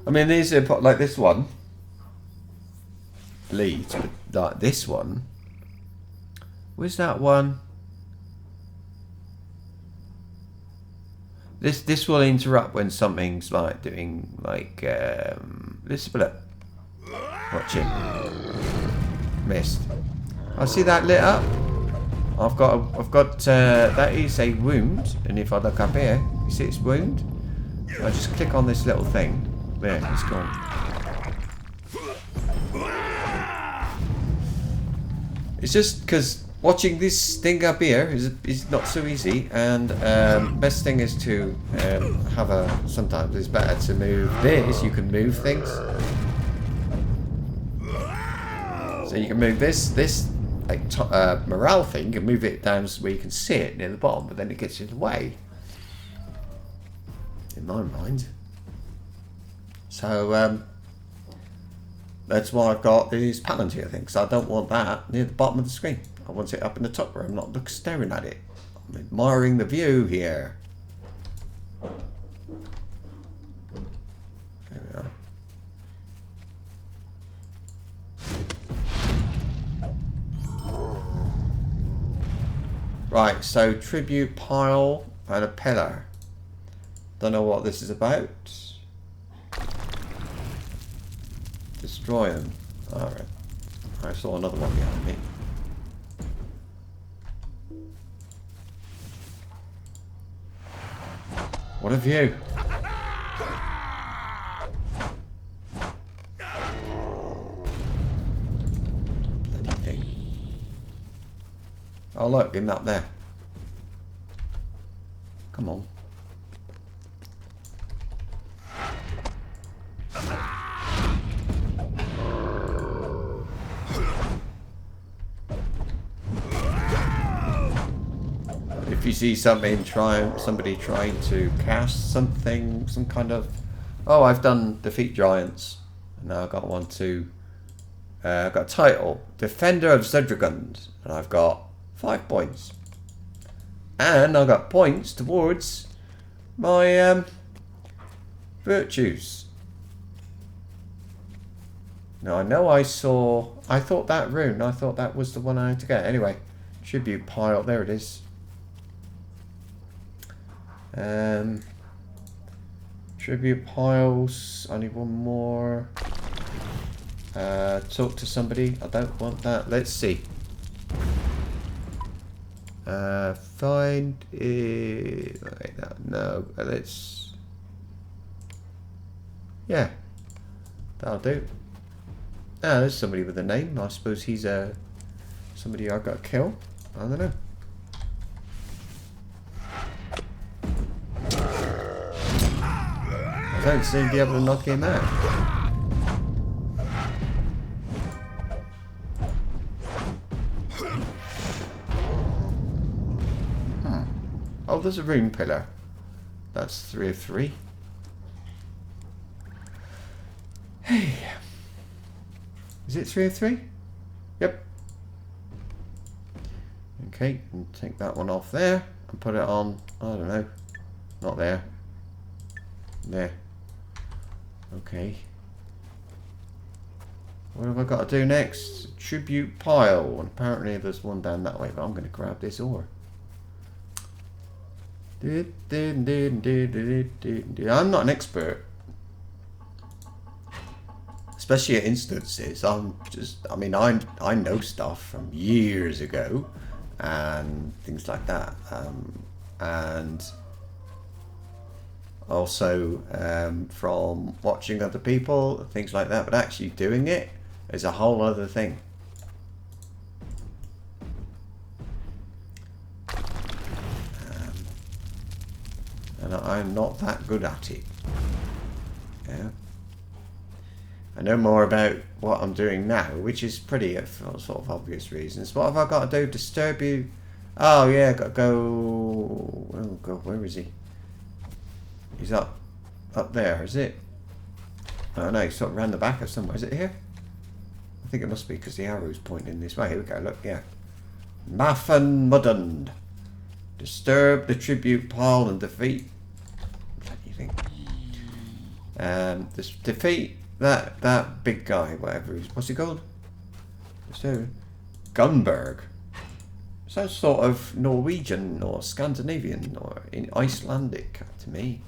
Speaker 1: I mean, these are like this one bleeds, but like this one. Where's that one? This will interrupt when something's like doing like let's look. Watch it. Missed. I see that lit up. I've got that is a wound, and if I look up here, you see it's wound. I just click on this little thing. There, it's gone. It's just because watching this thing up here is not so easy, and best thing is to have a. Sometimes it's better to move this. You can move things, so you can move this like morale thing. You can move it down so where you can see it near the bottom, but then it gets in the way. In my mind. So that's why I've got these Palantir things. I don't want that near the bottom of the screen. I want it up in the top where I'm not staring at it. I'm admiring the view here. There we are. Right, so tribute pile and a pillar. Don't know what this is about. Destroy them. Alright. I saw another one behind me. What a view. Bloody thing. Oh look, him up there. Come on. If you see somebody trying to cast something, some kind of, oh, I've done defeat giants, and now I've got one to, I've got a title, Defender of Zedragund, and I've got 5 points, and I've got points towards my virtues. Now I know I thought that rune, I thought that was the one I had to get. Anyway, tribute pile, there it is. Tribute piles, I need one more. Talk to somebody, I don't want that. Let's see. Find it. No, let's. Yeah. That'll do. Ah, there's somebody with a name. I suppose he's somebody I've got to kill. I don't know. I don't seem to be able to knock him out. Oh, there's a rune pillar. That's 3 of 3. Hey. Is it 3 of 3? Yep. Okay, and take that one off there and put it on, I don't know. Not there. There. Okay. What have I got to do next? Tribute pile. And apparently there's one down that way, but I'm going to grab this ore. I'm not an expert. Especially at instances. I know stuff from years ago and things like that. And also from watching other people, things like that. But actually doing it is a whole other thing. And I'm not that good at it. Yeah. I know more about what I'm doing now, which is pretty for sort of obvious reasons. What have I got to do? Disturb you? Oh yeah, got to go. Oh god, where is he? He's up there, is it? Oh no, he's sort of around the back of somewhere. Is it here? I think it must be because the arrow's pointing this way. Here we go. Look, yeah. Maffin Muddund. Disturb the tribute pile and defeat. What do you think? Defeat that big guy, whatever he's. What's he called? So, Gunberg. Sounds sort of Norwegian or Scandinavian or in Icelandic to me.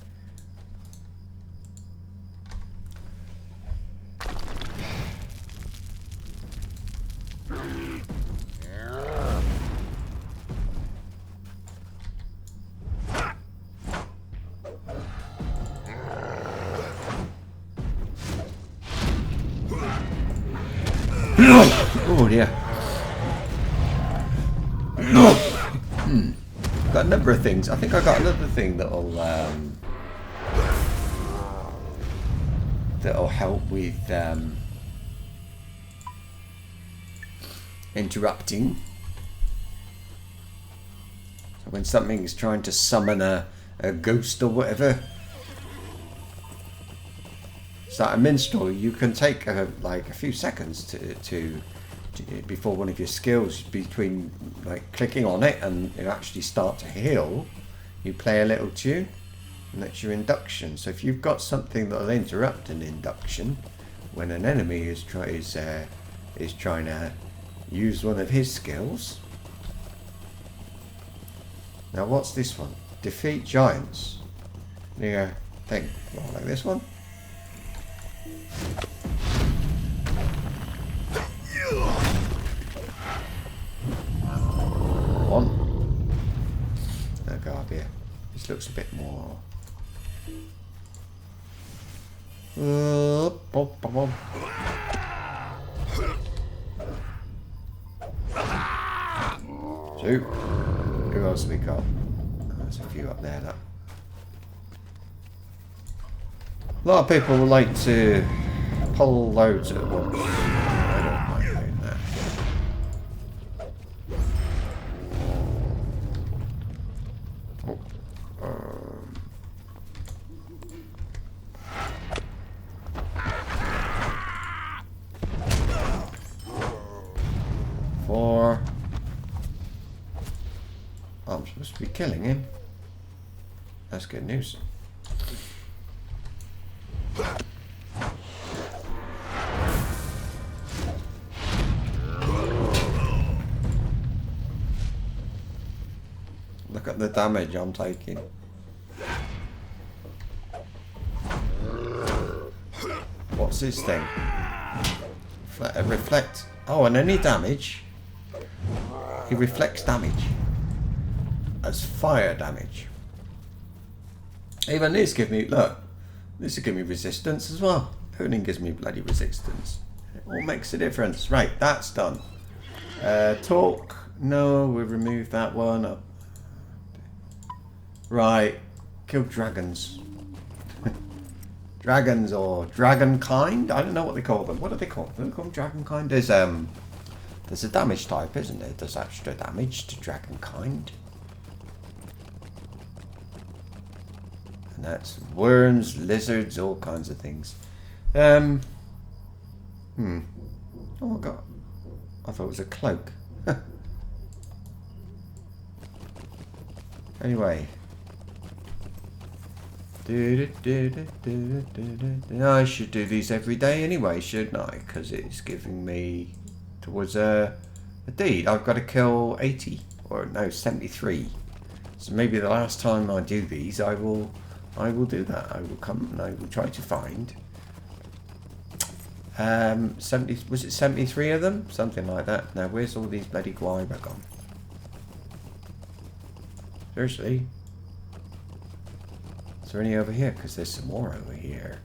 Speaker 1: Oh dear. Got a number of things. I think I got another thing that'll help with interrupting. So when something is trying to summon a ghost or whatever. So a minstrel, you can take like a few seconds to before one of your skills, between like clicking on it and you actually start to heal, you play a little tune, and that's your induction. So if you've got something that'll interrupt an induction when an enemy is trying to use one of his skills. Now what's this one? Defeat giants. Yeah, think like this one. One. Oh god, yeah. This looks a bit more. Two. Who else have we got? There's a few up there. Look. A lot of people would like to pull loads at once. I don't like doing that. Four. Oh, I'm supposed to be killing him. That's good news. Look at the damage I'm taking. What's this thing? Reflect. Oh, and any damage, he reflects damage as fire damage. Even this give me, look, this will give me resistance as well. pruning gives me bloody resistance. It all makes a difference. Right, that's done. Talk. No, we've removed that one. Right. Kill dragons. Dragons or dragonkind? I don't know what they call them. What are they called? Do they call them dragonkind? There's a damage type, isn't there? Does extra damage to dragonkind. And that's worms, lizards, all kinds of things. Oh my god. I thought it was a cloak. Anyway. I should do these every day anyway, shouldn't I? Because it's giving me towards a deed. I've got to kill 80 or no 73. So maybe the last time I do these, I will do that. I will come and I will try to find 70. Was it 73 of them? Something like that. Now where's all these bloody guaiba gone? Seriously. Is there any over here? Because there's some more over here.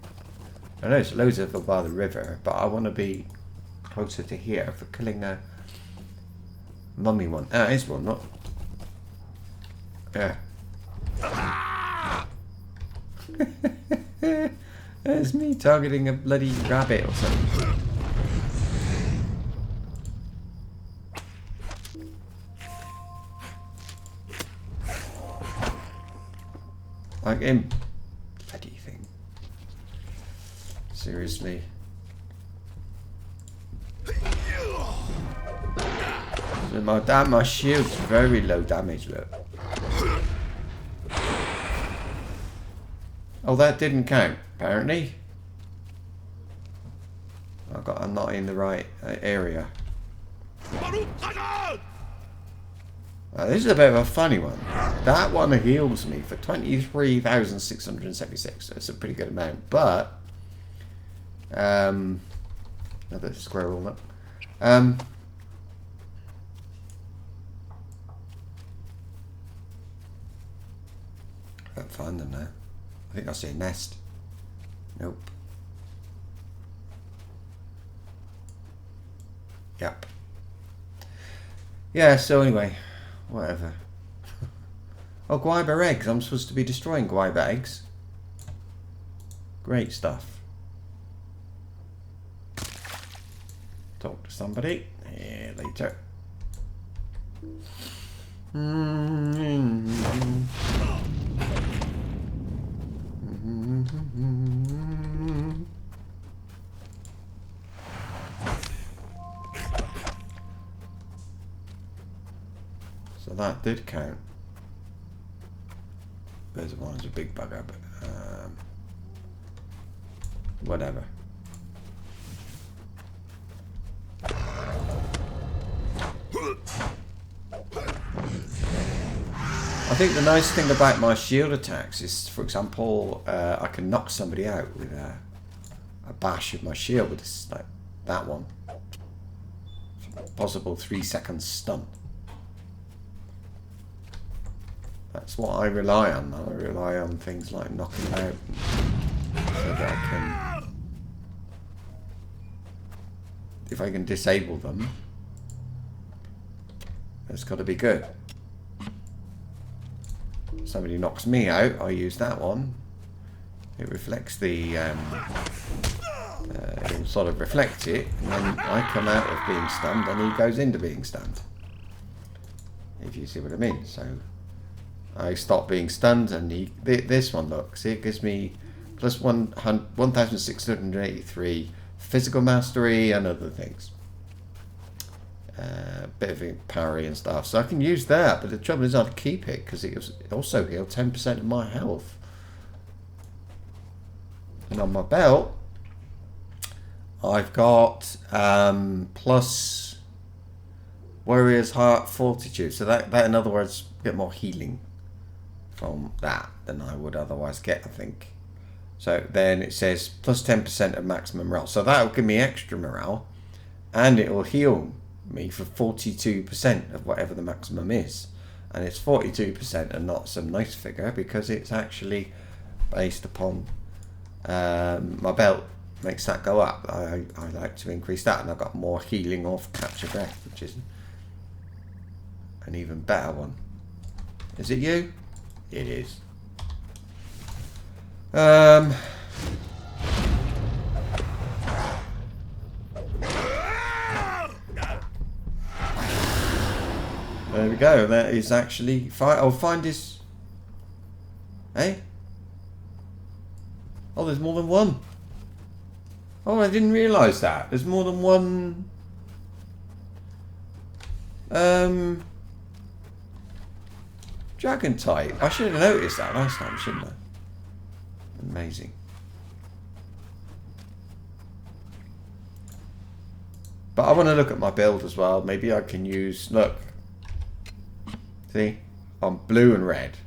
Speaker 1: I know there's loads of them by the river, but I want to be closer to here for killing a mummy one. Ah, here's one, not. Yeah. There's me targeting a bloody rabbit or something. Like him. Bloody thing. Seriously. So my shield's very low damage, look. Oh, that didn't count, apparently. I'm not in the right area. This is a bit of a funny one. That one heals me for 23,676. That's a pretty good amount. But another squirrel look. Can't find them now. I think I see a nest. Nope. Yep. Yeah, so anyway. Whatever. Oh, guaiba eggs. I'm supposed to be destroying guaiba eggs. Great stuff. Talk to somebody. Yeah, later. So that did count. There's one as a big bugger, but whatever. I think the nice thing about my shield attacks is, for example, I can knock somebody out with a bash of my shield with this, like that one. Possible 3-second stun. That's what I rely on. I rely on things like knocking out so that I can, if I can disable them, it's got to be good. Somebody knocks me out, I use that one. It reflects the, it'll sort of reflect it, and then I come out of being stunned and he goes into being stunned. If you see what I mean. So I stop being stunned, and this one, look, see, it gives me plus 1,683 physical mastery and other things. Bit of parry and stuff, so I can use that, but the trouble is I'd keep it because it also healed 10% of my health. And on my belt, I've got plus Warrior's Heart Fortitude, so that in other words, a bit more healing from that than I would otherwise get, I think. So then it says plus 10% of maximum morale. So that will give me extra morale, and it will heal me for 42% of whatever the maximum is. And it's 42% and not some nice figure, because it's actually based upon my belt makes that go up. I like to increase that, and I've got more healing off capture breath, which is an even better one. Is it you? It is. There we go. That is actually fine. I'll find his. Hey. Oh, there's more than one. Oh, I didn't realise that. There's more than one. Dragon type. I should have noticed that last time, shouldn't I? Amazing. But I want to look at my build as well. Maybe I can use. Look. See? I'm blue and red.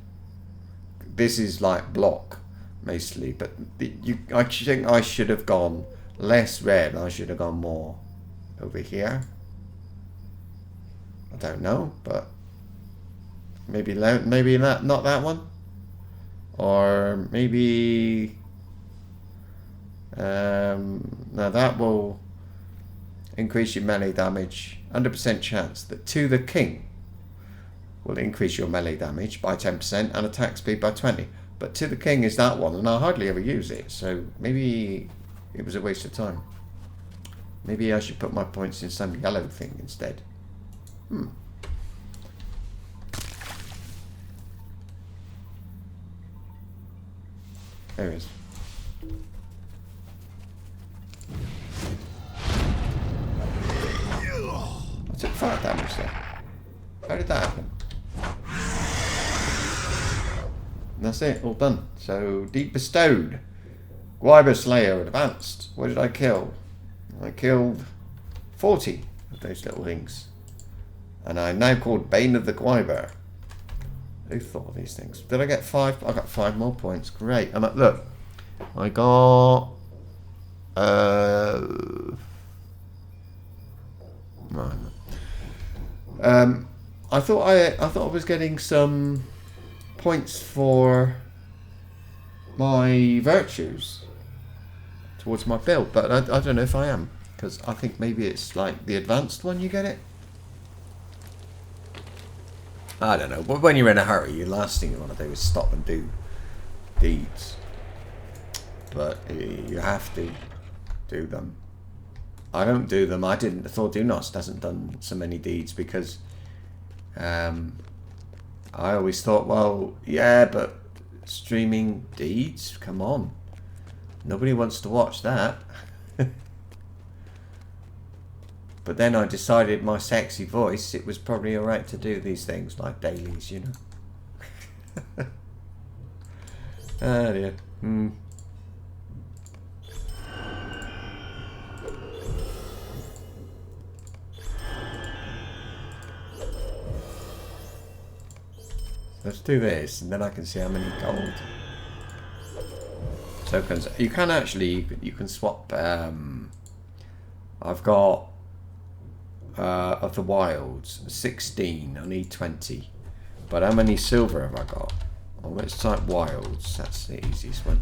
Speaker 1: This is like block, mostly. But I think I should have gone less red. I should have gone more over here. I don't know, but maybe not that one, or maybe now that will increase your melee damage. 100% chance that to the king will increase your melee damage by 10% and attack speed by 20. But to the king is that one, and I hardly ever use it, so maybe it was a waste of time. Maybe I should put my points in some yellow thing instead. There it is. I took 5 damage there. How did that happen? And that's it, all done. So, deep bestowed. Guiber Slayer advanced. What did I kill? I killed 40 of those little things. And I'm now called Bane of the Guiber. Who thought of these things? Did I get 5? I got 5 more points. Great. And look, I got I thought I was getting some points for my virtues towards my build, but I don't know if I am, because I think maybe it's like the advanced one you get it. I don't know, but when you're in a hurry, the last thing you want to do is stop and do deeds. But you have to do them. I don't do them. I didn't. Thor Dunost hasn't done so many deeds because I always thought, well, yeah, but streaming deeds? Come on. Nobody wants to watch that. But then I decided my sexy voice, it was probably alright to do these things like dailies, you know. Ah dear. Let's do this, and then I can see how many gold tokens. You can actually, you can swap. I've got of the wilds 16. I need 20. But how many silver have I got? Well, let's type wilds. That's the easiest one.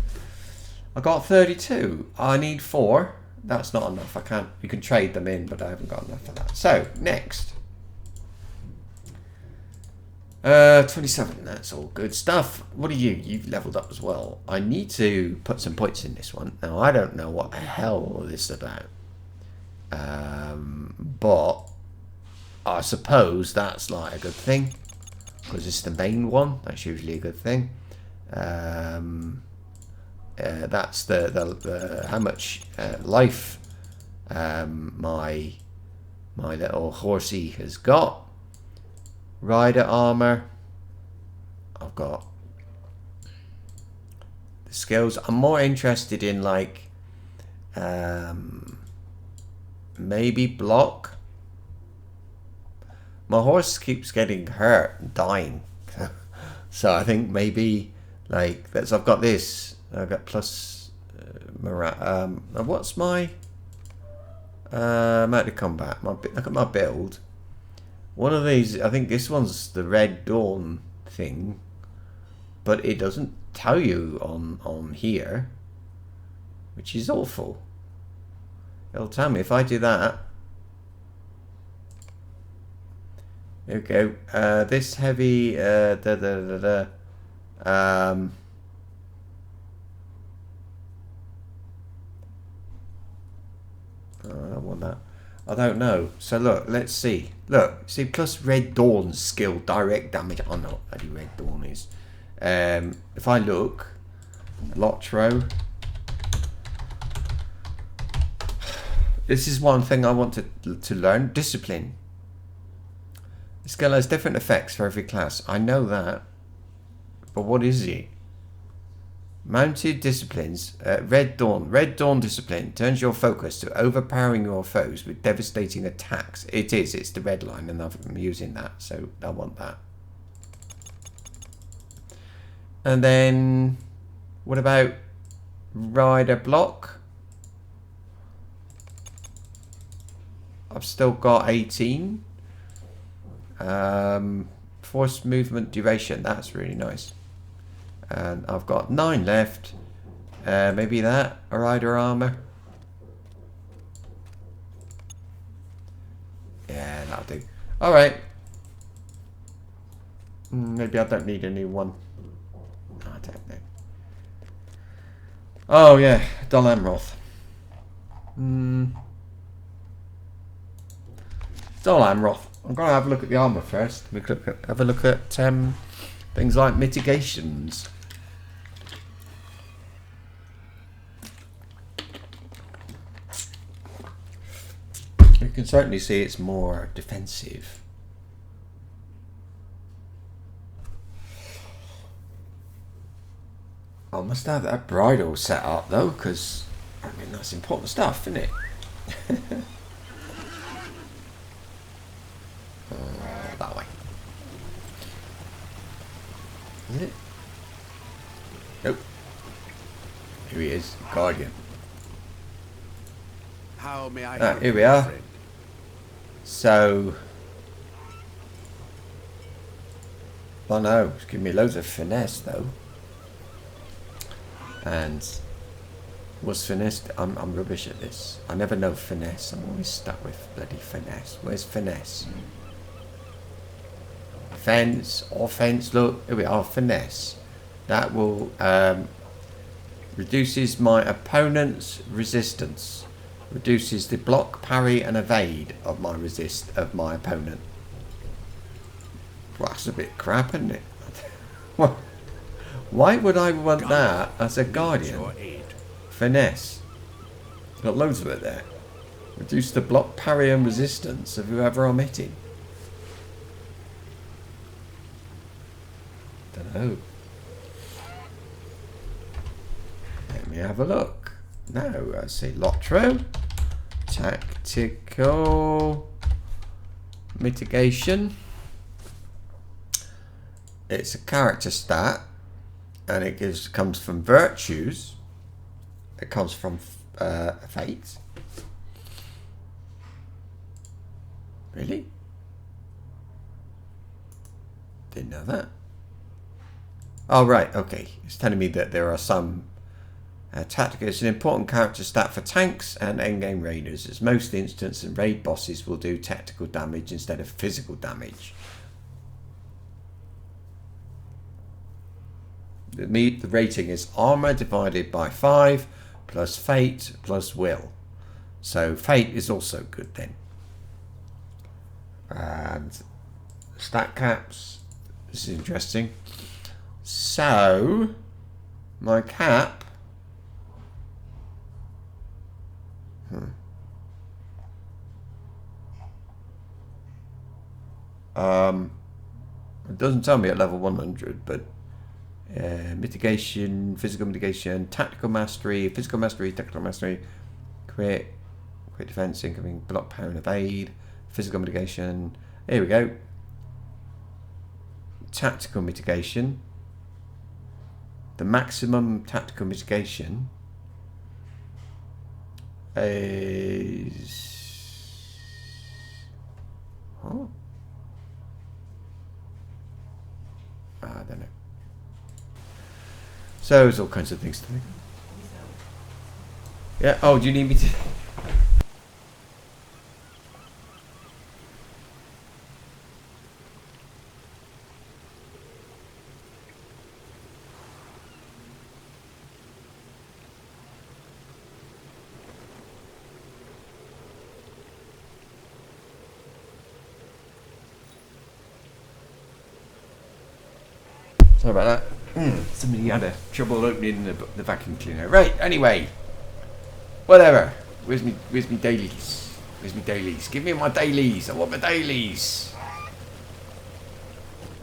Speaker 1: I got 32. I need 4. That's not enough. I can't. You can trade them in, but I haven't got enough for that. So next. 27, that's all good stuff. What are you? You've leveled up as well. I need to put some points in this one. Now, I don't know what the hell this is about. But I suppose that's like a good thing. Because it's the main one. That's usually a good thing. That's the how much life my little horsey has got. Rider armor. I've got the skills. I'm more interested in like maybe block. My horse keeps getting hurt and dying, so I think maybe like that's. I've got this. I've got plus what's my amount of combat? Look at my build. One of these, I think this one's the Red Dawn thing, but it doesn't tell you on here, which is awful. It'll tell me if I do that. There we go. This heavy. I don't want that. I don't know. So look, let's see. Look, see, plus Red Dawn's skill, direct damage. I know what bloody Red Dawn is. If I look, LOTRO. This is one thing I want to learn. Discipline. The skill has different effects for every class. I know that. But what is it? Mounted disciplines. Red Dawn. Red Dawn discipline turns your focus to overpowering your foes with devastating attacks. It is. It's the red line, and I'm using that, so I want that. And then, what about Rider Block? I've still got 18. Force movement duration. That's really nice. And I've got 9 left. Maybe that. A rider armor. Yeah, that'll do. Alright. Maybe I don't need a new one. I don't know. Oh, yeah. Dol Amroth. Dol Amroth. I'm going to have a look at the armor first. Have a look at things like mitigations. You can certainly see it's more defensive. I must have that bridle set up though, because I mean that's important stuff, isn't it? That way. Is it? Nope. Here he is, Guardian.
Speaker 2: How may I help
Speaker 1: Here we
Speaker 2: you,
Speaker 1: are.
Speaker 2: friend?
Speaker 1: So, well, no, it's giving me loads of finesse though. And what's finesse? I'm rubbish at this. I never know finesse. I'm always stuck with bloody finesse. Where's finesse? Fence, offense. Look, here we are. Finesse. That will reduces my opponent's resistance. Reduces the block, parry, and evade of my opponent. Well, that's a bit crap, isn't it? Why would I want that as a guardian? Finesse. Got loads of it there. Reduce the block, parry, and resistance of whoever I'm hitting. Don't know. Let me have a look. No, I see LOTRO. Tactical mitigation. It's a character stat, and it comes from virtues. It comes from fate. Really? Didn't know that. Oh right, okay. It's telling me that there are some tactical. It's an important character stat for tanks and endgame raiders, as most instants and raid bosses will do tactical damage instead of physical damage. The rating is armor divided by 5 plus fate plus will. So fate is also good then. And stat caps. This is interesting. So my cap. It doesn't tell me at level 100, but mitigation, physical mitigation, tactical mastery, physical mastery, tactical mastery, crit defense, incoming block, power, and evade, physical mitigation. Here we go. Tactical mitigation. The maximum tactical mitigation is. Oh. I don't know. So there's all kinds of things to think. Yeah. Oh, do you need me to? Sorry about that. Somebody had a trouble opening the vacuum cleaner. Right, anyway. Whatever. Where's me dailies? Where's me dailies? Give me my dailies. I want my dailies.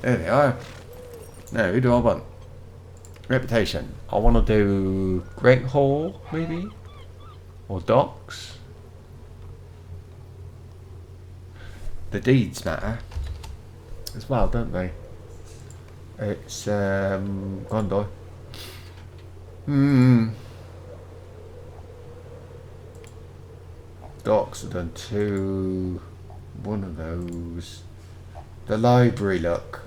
Speaker 1: There they are. No, who do I want? Reputation. I want to do Great Hall, maybe? Or Docks. The deeds matter as well, don't they? It's Gondor. Docks have done 2. One of those. The library, look.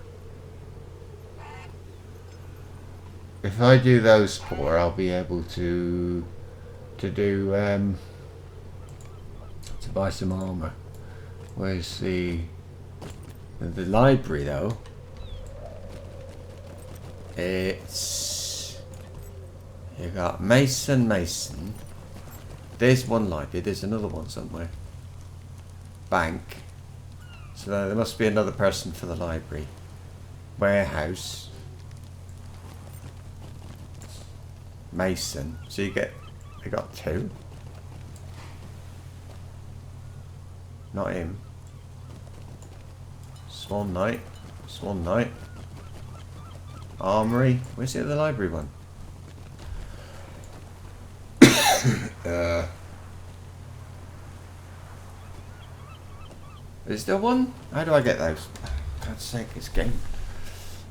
Speaker 1: If I do those 4, I'll be able to do to buy some armor. Where's the library though? It's you got Mason. There's one library. There's another one somewhere. Bank. So there must be another person for the library. Warehouse. Mason. So they got 2. Not him. Swan Knight. Armory. Where's the other library one? Is there one? How do I get those? For God's sake, this game.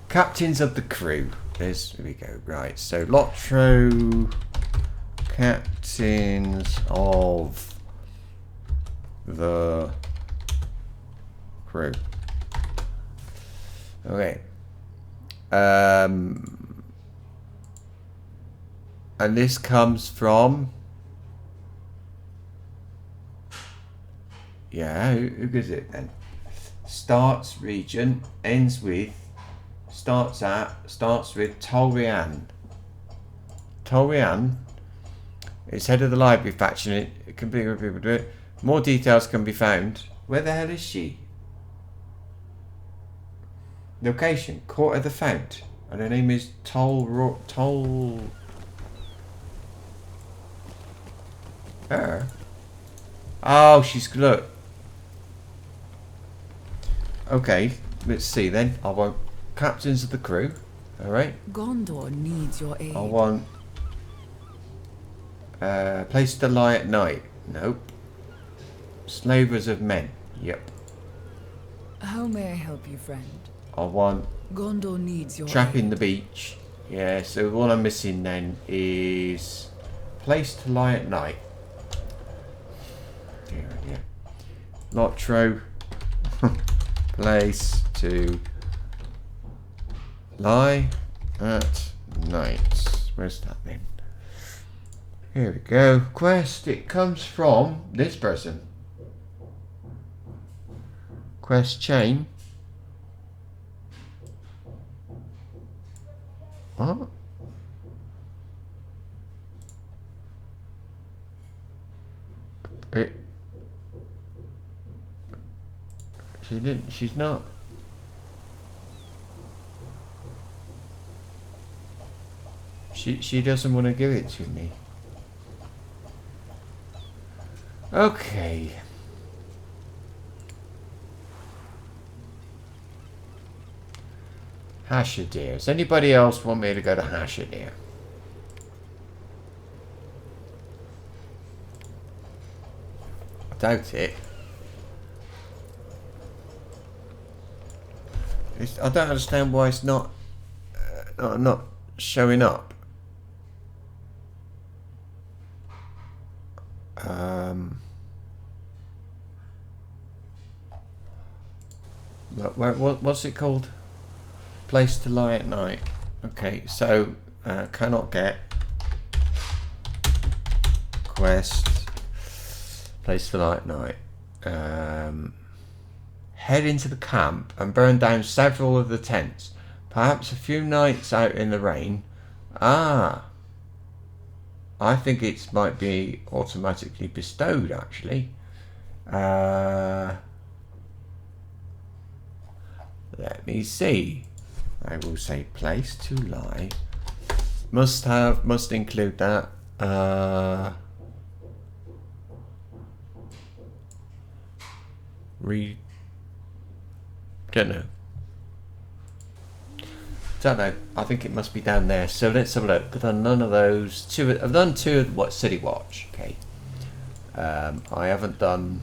Speaker 1: Captains of the crew. Here we go. Right. So LOTRO. Captains of the crew. Okay. And this comes from. Yeah, who is it then? Starts region, ends with, starts with Tolrian. Tolrian is head of the library faction. It can be people do it. More details can be found. Where the hell is she? Location, Court of the Fount. And her name is Her? Oh, she's, look. Okay, let's see then. I want captains of the crew. Alright.
Speaker 2: Gondor needs your aid.
Speaker 1: I want place to lie at night. Nope. Slavers of men. Yep.
Speaker 2: How may I help you, friend?
Speaker 1: I want
Speaker 2: Gondor needs your
Speaker 1: trapping
Speaker 2: aid.
Speaker 1: the beach. Yeah, so what I'm missing then is place to lie at night. Yeah. LOTRO. Place to lie at night. Where's that then? Here we go. Quest. It comes from this person. Quest chain. What? She didn't. She's not. She doesn't want to give it to me. Okay. Hashadir. Does anybody else want me to go to Hashadir? I doubt it. I don't understand why it's not showing up. What's it called? Place to lie at night. Okay, so cannot get quest. Place to lie at night. Head into the camp and burn down several of the tents. Perhaps a few nights out in the rain. Ah. I think it might be automatically bestowed, actually. Let me see. I will say place to lie. Must include that. Don't know. Don't know. I think it must be down there. So let's have a look. I've done none of those. I've done 2 of what City Watch. Okay. I haven't done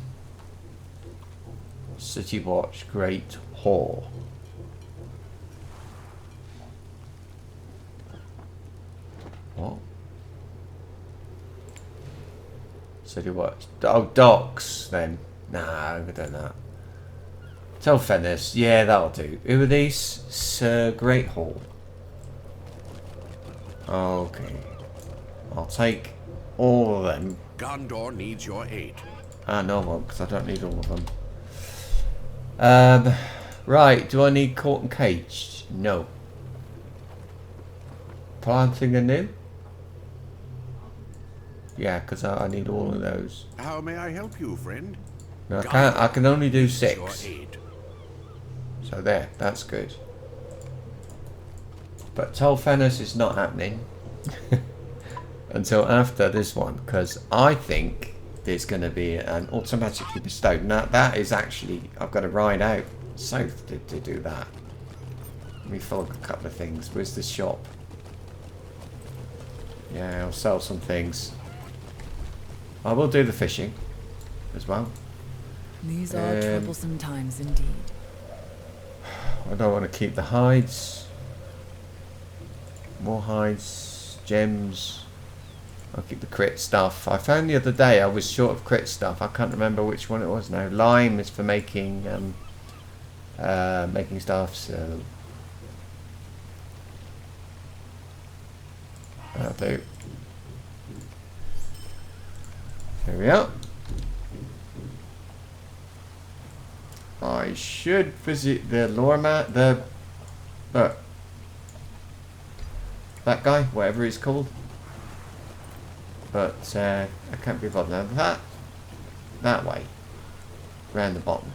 Speaker 1: City Watch Great Hall. What? City Watch. Oh, docks then. Nah, I haven't done that. Tell Fennis. Yeah, that'll do. Who are these? Sir Great Hall. Okay. I'll take all of them.
Speaker 4: Gondor needs your aid.
Speaker 1: No, I won't, because I don't need all of them. Right, do I need caught and caged? No. Planting anew? Yeah, because I need all of those.
Speaker 4: How may I help you, friend?
Speaker 1: No, I can't. I can only do
Speaker 4: Your
Speaker 1: 6.
Speaker 4: aid.
Speaker 1: So there, that's good. But Tolfennis is not happening until after this one, because I think there's going to be an automatically bestowed. Now that is actually, I've got to ride out south to do that. Let me fill a couple of things. Where's the shop? Yeah, I'll sell some things. I will do the fishing as well.
Speaker 2: These are troublesome times indeed.
Speaker 1: I don't want to keep the hides. More hides, gems. I'll keep the crit stuff. I found the other day I was short of crit stuff. I can't remember which one it was now. Lime is for making making stuff, so that'll do. Here we are. I should visit the Lormat, that guy, whatever he's called. But I can't be bothered. Now that way, round the bottom.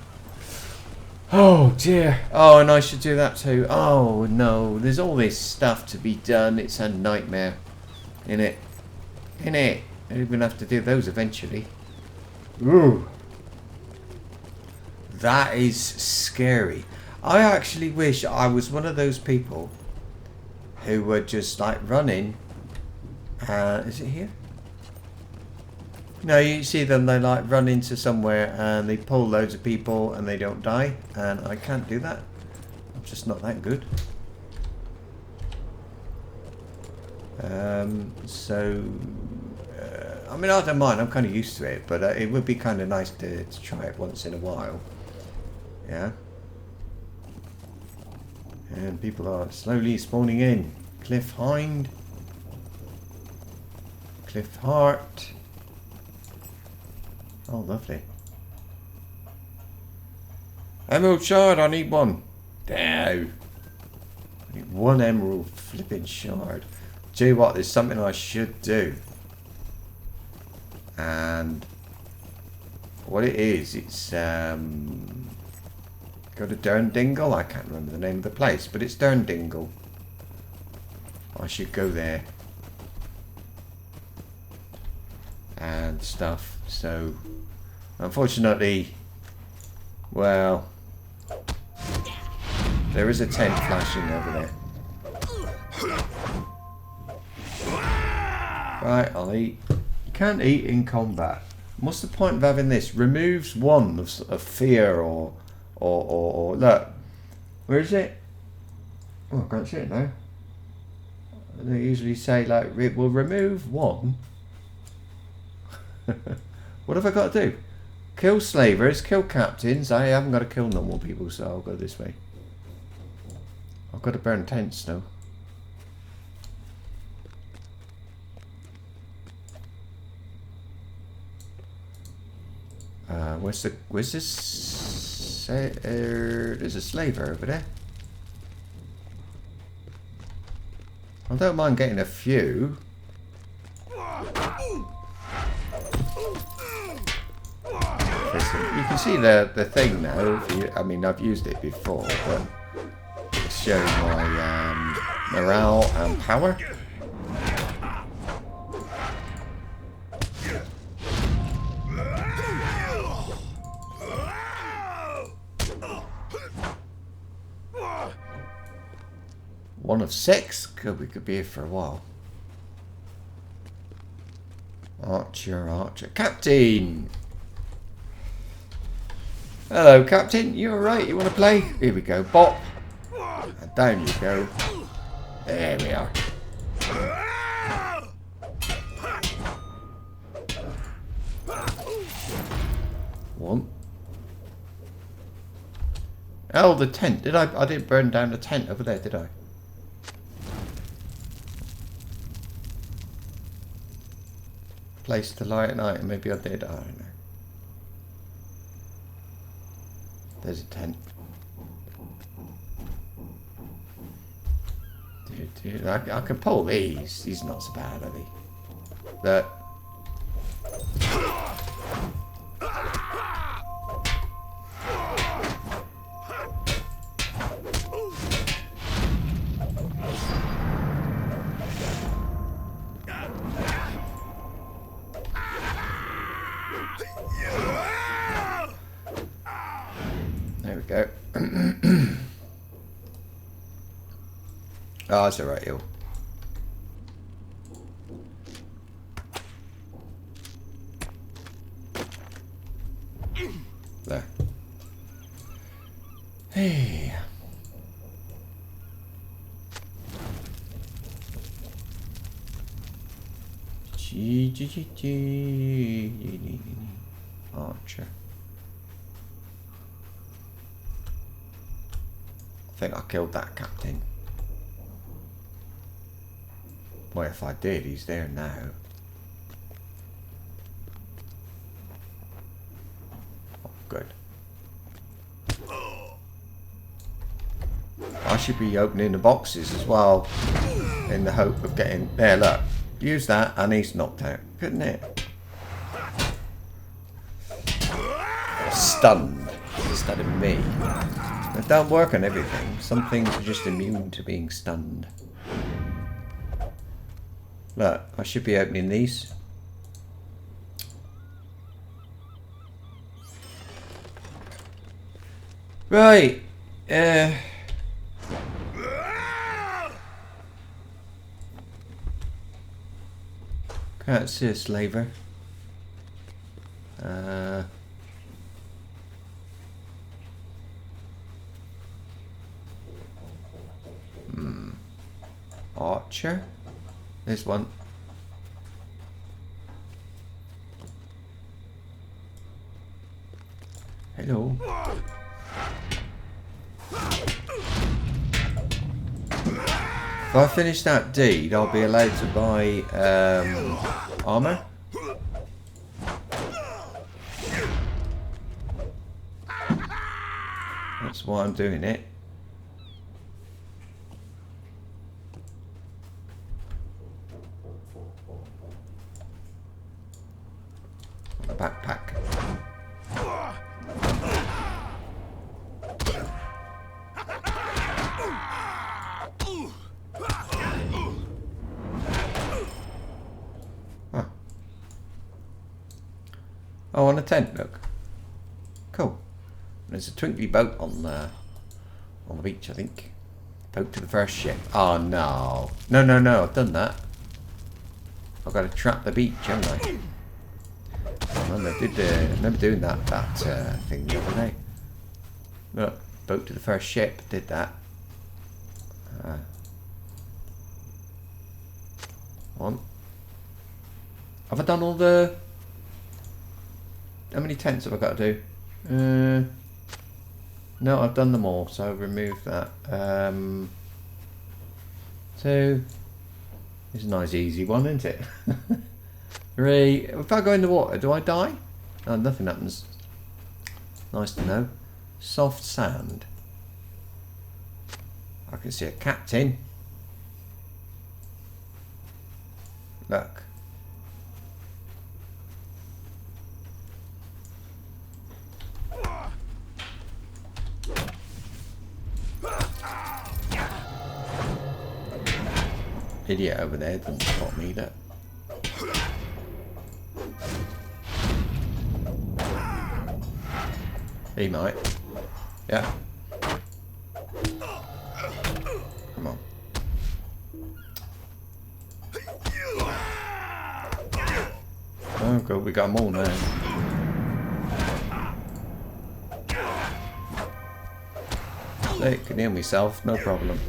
Speaker 1: Oh dear. Oh, and I should do that too. Oh no, there's all this stuff to be done. It's a nightmare, innit? Innit? I'm gonna have to do those eventually. Ooh. That is scary. I actually wish I was one of those people who were just like running. Is it here? No, you see them, they like run into somewhere and they pull loads of people and they don't die. And I can't do that. I'm just not that good. I mean, I don't mind. I'm kind of used to it. But it would be kind of nice to try it once in a while. Yeah. And people are slowly spawning in. Cliff Hind. Cliff Heart. Oh, lovely. Emerald Shard, I need one. Damn. I need one emerald flipping shard. Tell you what, there's something I should do. And what it is, it's go to Durndingle. I can't remember the name of the place, but it's Durndingle. I should go there and stuff. So unfortunately, well, there is a tent flashing over there. Right, I'll eat. You can't eat in combat. What's the point of having this? Removes 1 of fear or look. Where is it? Oh, I can't see it now. They usually say like it will remove 1. What have I got to do? Kill slavers, kill captains. I haven't got to kill normal people, so I'll go this way. I've got to burn tents though. Where's this? There's a slaver over there. I don't mind getting a few. You can see the thing now. I mean, I've used it before, but it's show my morale and power. One of 6. Good, we could be here for a while. Archer, Archer. Captain! Hello, Captain. You alright? You want to play? Here we go. Bop. And down you go. There we are. One. Oh, the tent. Did I didn't burn down the tent over there, did I? Place to light at night. Maybe I did. I don't know. There's a tent. Dude, I can pull these. These are not so bad, are they? That. There we go. Oh, it's alright, Hill. There. Hey. Archer. I think I killed that captain. Well, if I did, he's there now. Oh, good. I should be opening the boxes as well, in the hope of getting... There, look. Use that, and he's knocked out. Couldn't it? Stunned instead of me. It don't work on everything. Some things are just immune to being stunned. Look, I should be opening these. Right. Can't see a slaver. Archer. There's one. Hello. If I finish that deed, I'll be allowed to buy armor. That's why I'm doing it. A backpack. Oh, on a tent, look. Cool. There's a twinkly boat on the beach, I think. Boat to the first ship. Oh, no. No, no, no, I've done that. I've got to trap the beach, haven't I? I remember doing that thing the other day. Look, boat to the first ship, did that. One. Have I done all the... How many tents have I got to do? No, I've done them all, so I'll remove that. Two. It's a nice easy one, isn't it? 3. If I go in the water, do I die? No, nothing happens. Nice to know. Soft sand. I can see a captain. Look. idiot over there doesn't spot me that. He might. Yeah. Come on. Oh god, we got them all now. I can heal myself, no problem.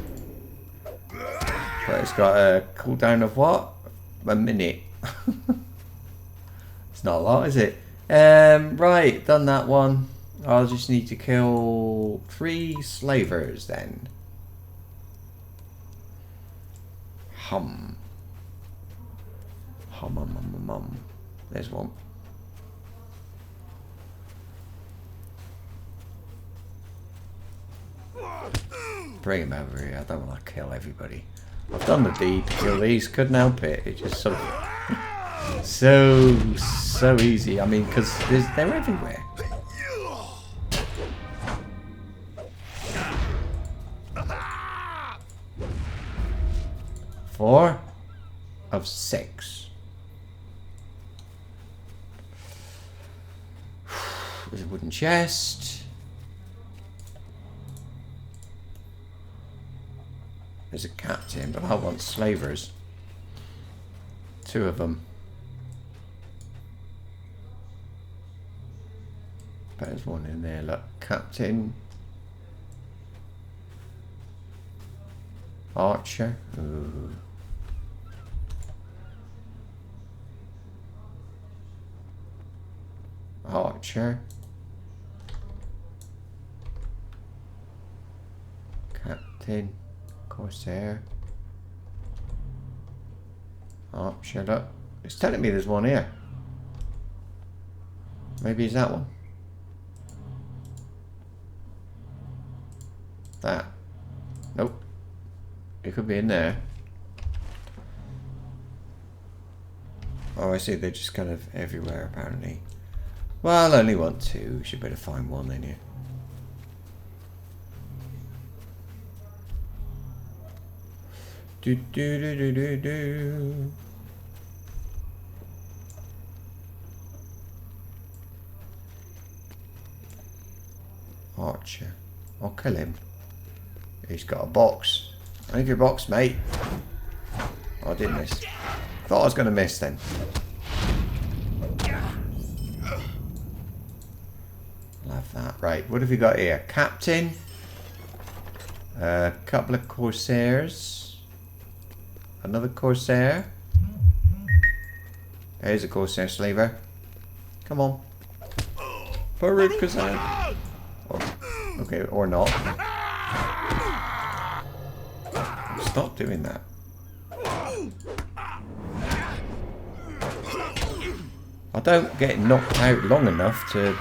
Speaker 1: But it's got a cooldown of what? A minute. It's not a lot, is it? Right, done that one. I'll just need to kill 3 slavers then. Hum. Hum, hum, hum, hum, hum. There's one. Bring him over here. I don't want to kill everybody. I've done the deed to kill these. Couldn't help it. It's just so easy. I mean, because they're everywhere. Four of 6. There's a wooden chest. There's a captain, but I want slavers. 2 of them. But there's one in there, look. Captain. Archer. Ooh. Archer. Captain. Corsair. Archer, look. It's telling me there's one here. Maybe it's that one. That. Nope. It could be in there. Oh, I see. They're just kind of everywhere, apparently. Well, I only want 2. Should better find one then, yeah. Do do do do do do. Archer. I'll kill him. He's got a box. I need your box, mate. Oh, I did miss. Thought I was going to miss then. I'll have that. Right, what have we got here? Captain. A couple of Corsairs. Another Corsair. Here's a Corsair slaver. Come on. Forward, Corsair. Okay, or not. Stop doing that. I don't get knocked out long enough to...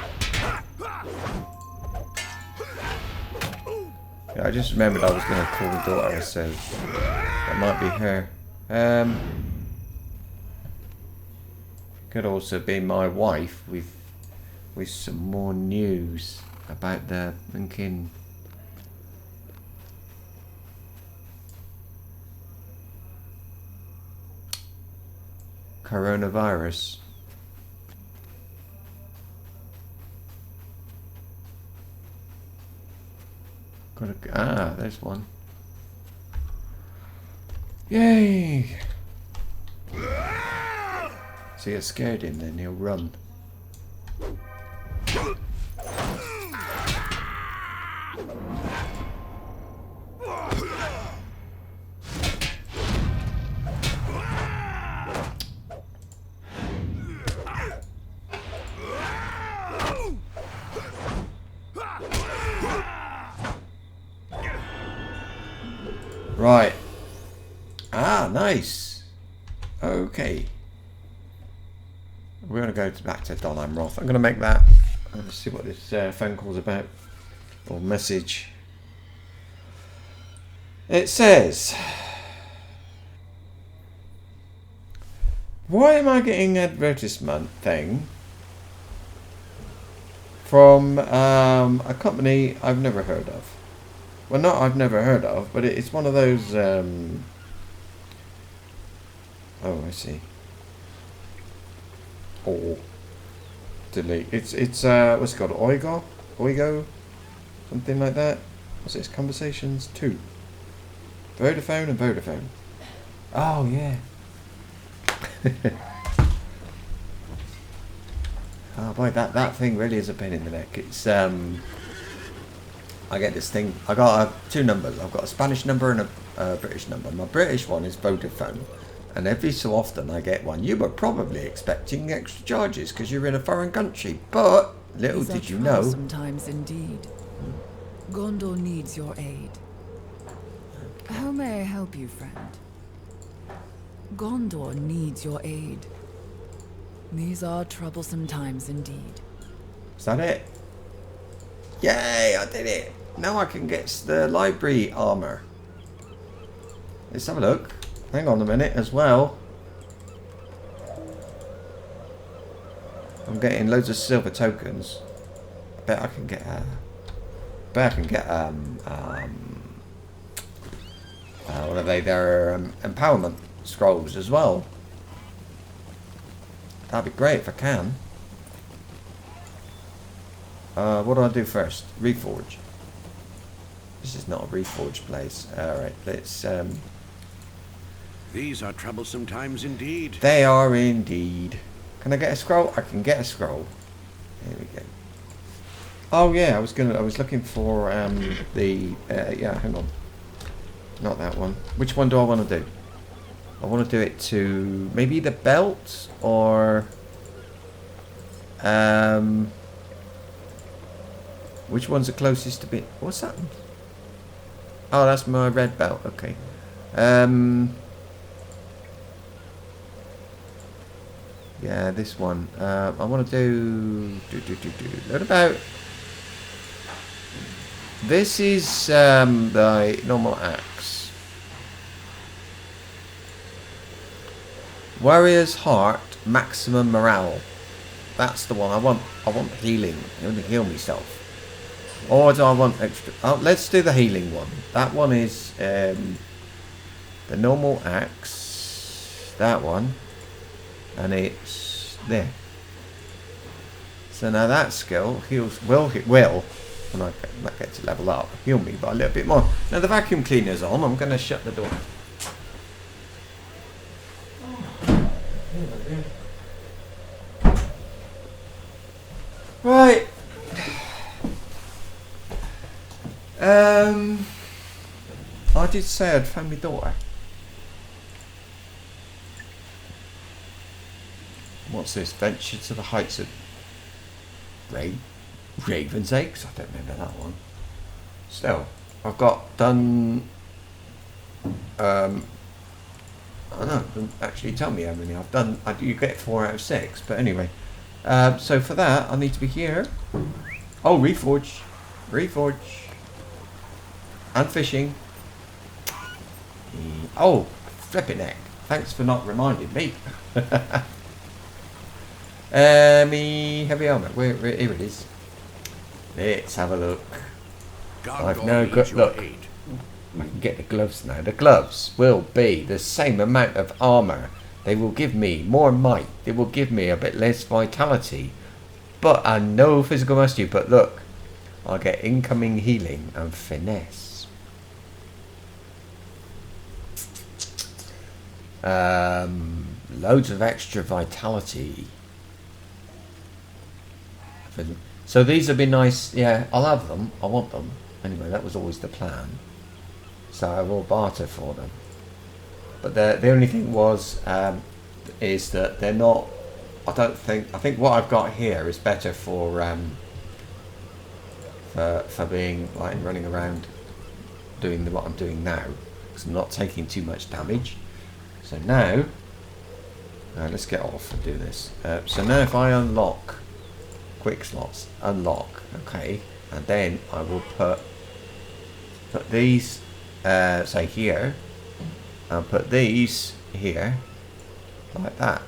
Speaker 1: Yeah, I just remembered I was going to call the daughter, so that might be her. Could also be my wife with some more news about the thinking. Coronavirus. There's one. Yay! See, I scared him, then he'll run. Right. Nice. Okay. We're going to go back to Don Amroth. I'm going to make that. Let's see what this phone call's about. Or message. It says... Why am I getting an advertisement thing from a company I've never heard of? Well, not I've never heard of, but it's one of those Oh, I see. Or delete. It's what's it called? Oigo, something like that. What's this? Conversations 2. Vodafone and Vodafone. Oh yeah. Oh boy, that thing really is a pain in the neck. It's I get this thing. I got 2 numbers. I've got a Spanish number and a British number. My British one is Vodafone, and every so often I get one. You were probably expecting extra charges because you're in a foreign country, but little
Speaker 2: These are
Speaker 1: did you know.
Speaker 2: sometimes indeed. Gondor needs your aid. How may I help you, friend? Gondor needs your aid. These are troublesome times indeed.
Speaker 1: Is that it? Yay! I did it. Now I can get the library armor. Let's have a look. Hang on a minute as well. I'm getting loads of silver tokens. I bet I can get what are they? They're empowerment scrolls as well. That'd be great if I can. What do I do first? Reforge. This is not a reforge place. Alright, let's
Speaker 4: These are troublesome times indeed.
Speaker 1: They are indeed. Can I get a scroll? I can get a scroll. Here we go. Oh yeah, I was looking for yeah, hang on. Not that one. Which one do I want to do? I want to do it to maybe the belt or which one's the closest to be? What's that? Oh, that's my red belt. Okay. Yeah, this one. I want to do. What about? This is the normal axe. Warrior's Heart, maximum morale. That's the one I want. I want healing. I want to heal myself. Or do I want extra? Oh, let's do the healing one. That one is the normal axe. That one. And it's there. So now that skill heals. Will when I get to level up, heal me by a little bit more. Now the vacuum cleaner's on. I'm going to shut the door. Right. I did say I'd found my daughter. What's this? Venture to the heights of Raven's Eggs? I don't remember that one. Still, I've got done. I don't know. Doesn't actually tell me how many I've done. You get 4 out of 6, but anyway. So for that, I need to be here. Oh, reforge, and fishing. Oh, flipping heck! Thanks for not reminding me. Me heavy armor. Where here it is. Let's have a look. I've now got look. I can get the gloves now. The gloves will be the same amount of armor. They will give me more might. They will give me a bit less vitality, but and no physical mastery. But look, I get incoming healing and finesse. Loads of extra vitality. So these have been nice. Yeah, I'll have them. I want them. Anyway, that was always the plan. So I will barter for them. But the only thing was is that they're not. I think what I've got here is better for being like running around doing what I'm doing now, because I'm not taking too much damage. So now, let's get off and do this. So now if I unlock quick slots, okay, and then I will put these say here. I'll put these here, like that.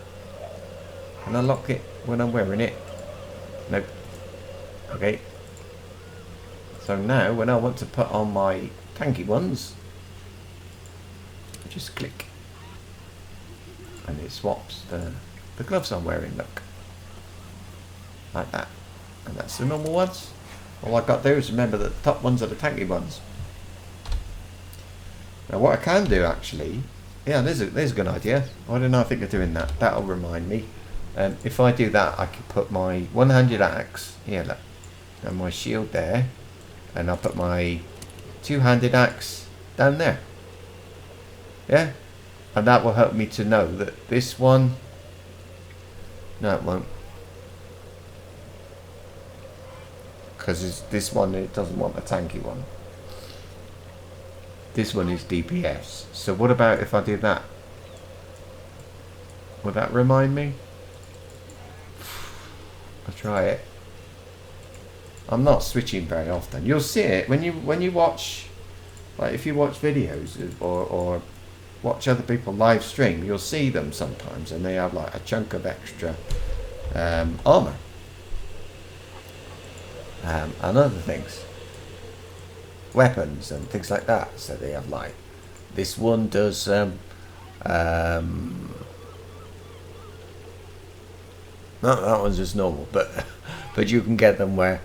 Speaker 1: Can I lock it when I'm wearing it? Nope. Okay. So now, when I want to put on my tanky ones, I just click. and it swaps the gloves I'm wearing, look. Like that. And that's the normal ones. All I've got to do is remember that the top ones are the tanky ones. Now what I can do actually, yeah, there's a good idea. Why didn't I think of doing that? That'll remind me. If I do that, I could put my one-handed axe here, look, and my shield there, and I'll put my two-handed axe down there. Yeah, and that will help me to know that this one. No, it won't, because this one, it doesn't want the tanky one. This one is DPS. So what about if I do that? Would that remind me? I'll try it. I'm not switching very often. You'll see it when you watch, like if you watch videos or watch other people live stream, you'll see them sometimes, and they have like a chunk of extra armor and other things, weapons and things like that. So they have like, this one does no, that one's just normal, but you can get them where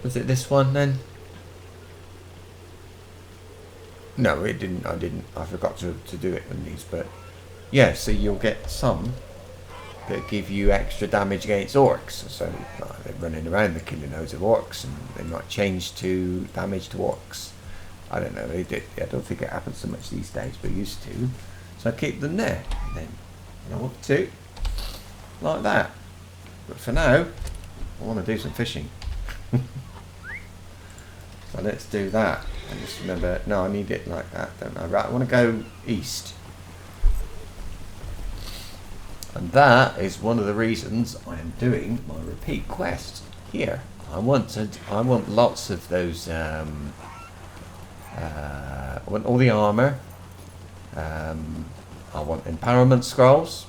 Speaker 1: was it this one then? No, it didn't. I forgot to do it on these, but yeah, so you'll get some that give you extra damage against orcs. So they're running around, they're killing loads of orcs, and they might change to damage to orcs. I don't know. I don't think it happens so much these days, but it used to. So I keep them there. And then up to like that. But for now, I want to do some fishing. So let's do that. And just remember, no, I need it like that, don't I? Right, I want to go east. And that is one of the reasons I am doing my repeat quest here. I want lots of those. I want all the armor. I want empowerment scrolls.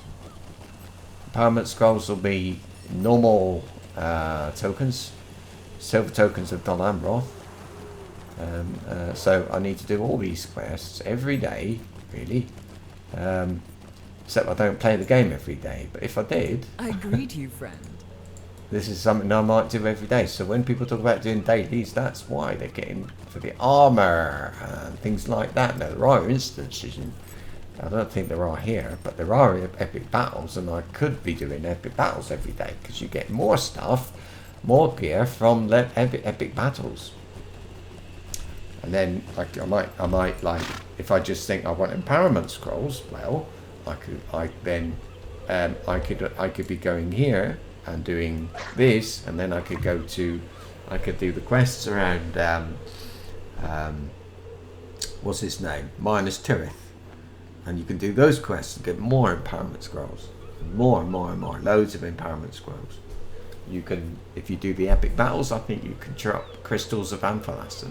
Speaker 1: Empowerment scrolls will be normal tokens, silver tokens of Don Amroth. So I need to do all these quests every day, really. Except I don't play the game every day. But if I did,
Speaker 2: I greet you, friend.
Speaker 1: this is something I might do every day. So when people talk about doing dailies, that's why they're getting for the armor and things like that. Now there are instances, and I don't think there are here, but there are epic battles, and I could be doing epic battles every day because you get more stuff, more gear from the epic battles. And then like I might like, if I just think I want empowerment scrolls, well, I could be going here and doing this, and then I could do the quests around what's his name, Minus Tirith, and you can do those quests and get more empowerment scrolls, more and more and more, loads of empowerment scrolls. You can, if you do the epic battles, I think you can drop crystals of Amphalas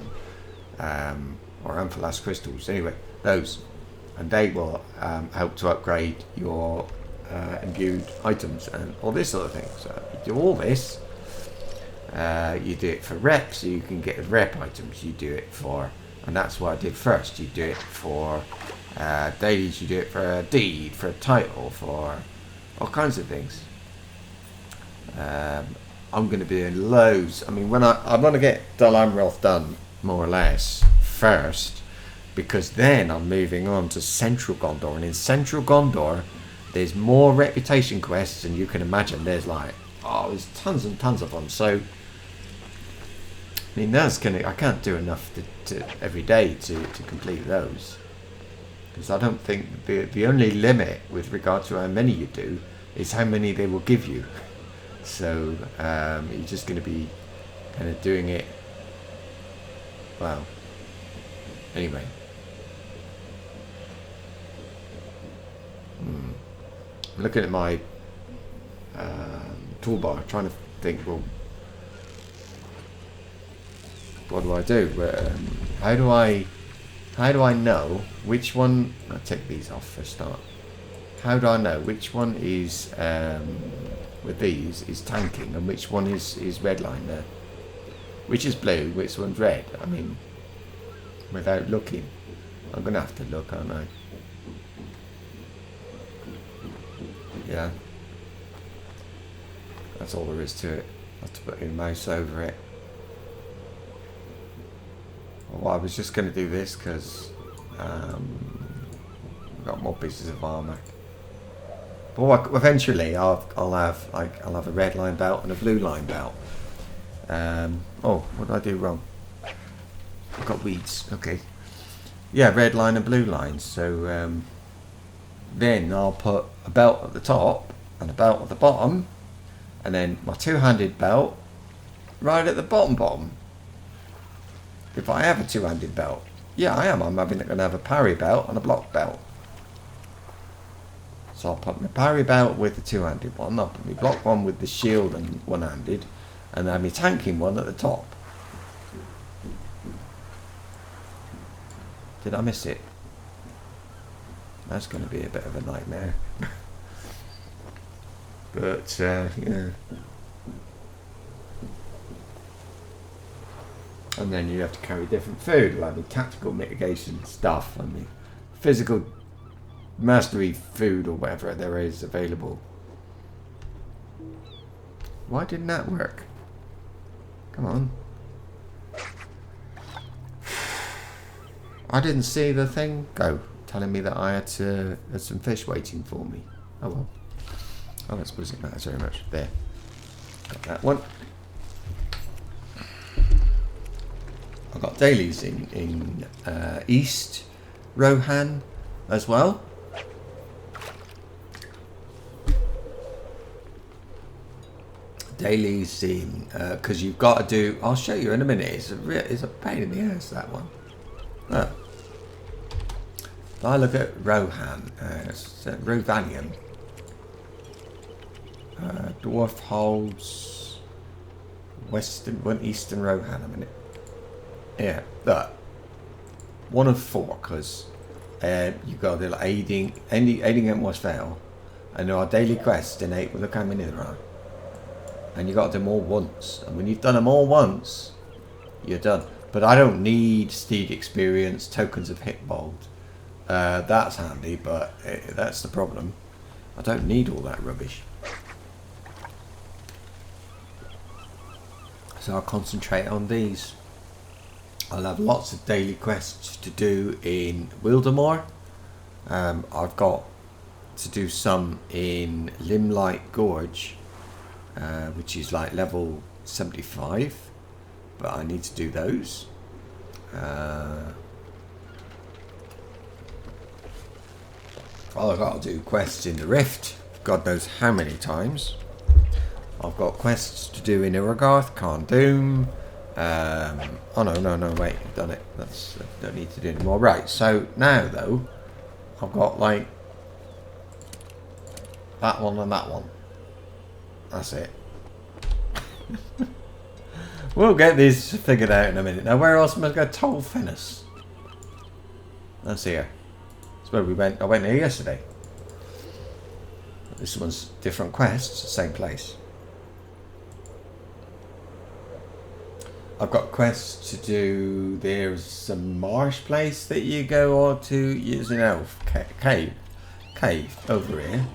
Speaker 1: or Amphalas crystals. Anyway, those, and they will help to upgrade your imbued items and all this sort of thing. So you do all this. You do it for rep, so you can get rep items. You do it for, and that's what I did first. You do it for dailies. You do it for a deed, for a title, for all kinds of things. I'm going to be doing loads. I mean, when I want to get Dol Amroth done more or less first, because then I'm moving on to Central Gondor, and in Central Gondor there's more reputation quests than you can imagine. There's like, there's tons and tons of them. So I mean, I can't do enough to every day to complete those, because I don't think the only limit with regard to how many you do is how many they will give you. So you're just going to be kind of doing it. Well, anyway. I'm looking at my toolbar, trying to think, well, what do I do? How do I know which one? I'll take these off for a start. How do I know which one is with these is tanking and which one is redline there? Which is blue, which one's red? I mean, without looking. I'm gonna have to look, aren't I? Yeah. That's all there is to it. I have to put your mouse over it. Well, I was just going to do this because I've got more pieces of armour. But eventually I'll have a red line belt and a blue line belt. Oh, what did I do wrong? I've got weeds. Okay. Yeah, red line and blue line. So then I'll put a belt at the top and a belt at the bottom, and then my two-handed belt right at the bottom. If I have a two-handed belt, yeah, I am. I'm going to have a parry belt and a block belt. So I'll put my parry belt with the two-handed one. I'll put my block one with the shield and one-handed, and then my tanking one at the top. Did I miss it? That's going to be a bit of a nightmare. But yeah. And then you have to carry different food, like the tactical mitigation stuff and the physical mastery food or whatever there is available. Why didn't that work? Come on. I didn't see the thing go, telling me that I had some fish waiting for me. Oh well. Oh, I suppose it matters very much. There. Got that one. I've got dailies in East Rohan as well. Dailies in because you've got to do. I'll show you in a minute. It's a pain in the ass, that one. Oh. If I look at Rohan, Rovanium. Dwarf holds Eastern Rohan a minute. Yeah, that 1 of 4 because you got the aiding at must fail, and there are daily quests in 8. Look how many there are, and you got to do them all once. And when you've done them all once, you're done. But I don't need steed experience, tokens of Hitbold. That's handy, but that's the problem. I don't need all that rubbish. So I'll concentrate on these. I'll have lots of daily quests to do in Wildemore. I've got to do some in Limelight Gorge, which is like level 75, but I need to do those. I've got to do quests in the Rift, God knows how many times. I've got quests to do in Irregarth, Carndoom. Oh no, wait, I've done it. I don't need to do it anymore. Right, so now though, I've got like that one and that one. That's it. We'll get this figured out in a minute. Now, where else am I going to go? Toll Fennis. That's here. That's where we went. I went here yesterday. This one's different quests, same place. I've got quests to do. There's some marsh place that you go on to use an elf cave over here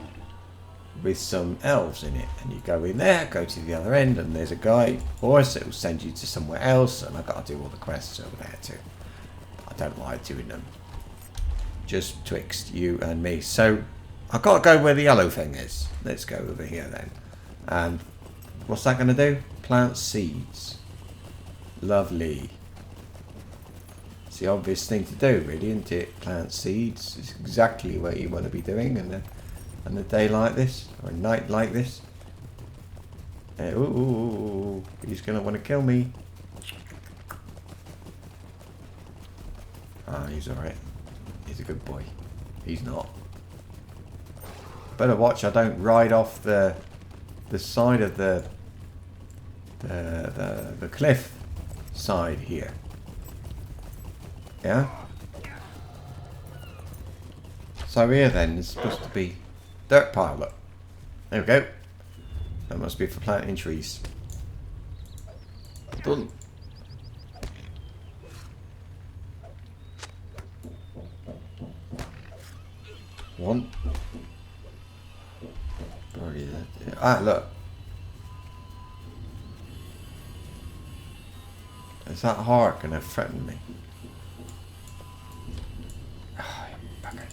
Speaker 1: with some elves in it, and you go in there, go to the other end, and there's a guy horse that will send you to somewhere else, and I've got to do all the quests over there too. I don't like doing them, just twixt you and me. So I've got to go where the yellow thing is. Let's go over here then. And what's that going to do? Plant seeds. Lovely. It's the obvious thing to do, really, isn't it? Plant seeds. It's exactly what you want to be doing in a day like this, or a night like this. Ooh, he's going to want to kill me. Ah, he's alright. He's a good boy. He's not. Better watch I don't ride off the side of the cliff side here. Yeah? So here then is supposed to be dirt pile up. There we go. That must be for planting trees. Done. One. Story that. Ah, look. Is that heart gonna threaten me? Oh, you bugger.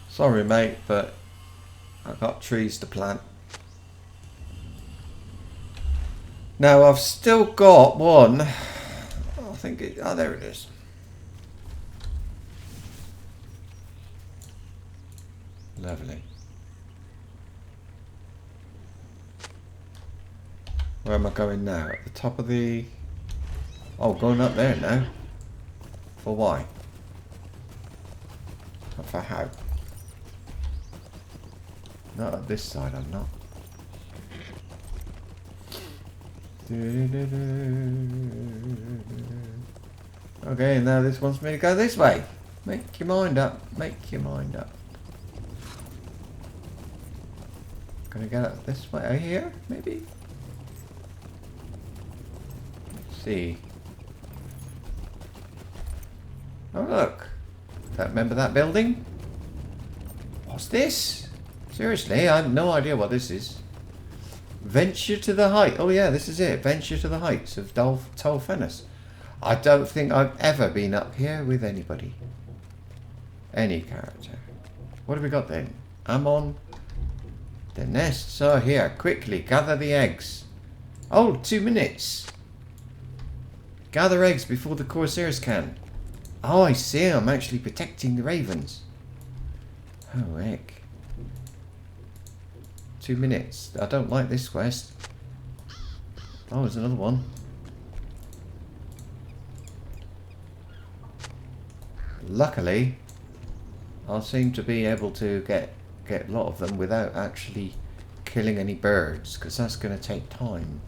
Speaker 1: Sorry, mate, but I've got trees to plant. Now I've still got one. I think it. Oh, there it is. Lovely. Where am I going now? At the top of the... Oh, going up there now. For why? Not for how? Not at this side, I'm not. Okay, now this wants me to go this way. Make your mind up. Make your mind up. Gonna get up this way here, maybe? Let's see. Oh look. Remember that building? What's this? Seriously, I have no idea what this is. Venture to the height. Oh yeah, this is it. Venture to the heights of Tolfennis. I don't think I've ever been up here with anybody. Any character. What have we got then? I'm on... The nests are here. Quickly, gather the eggs. Oh, 2 minutes. Gather eggs before the Corsairs can. Oh, I see. I'm actually protecting the ravens. Oh, heck. 2 minutes. I don't like this quest. Oh, there's another one. Luckily, I'll seem to be able to get a lot of them without actually killing any birds, because that's going to take time.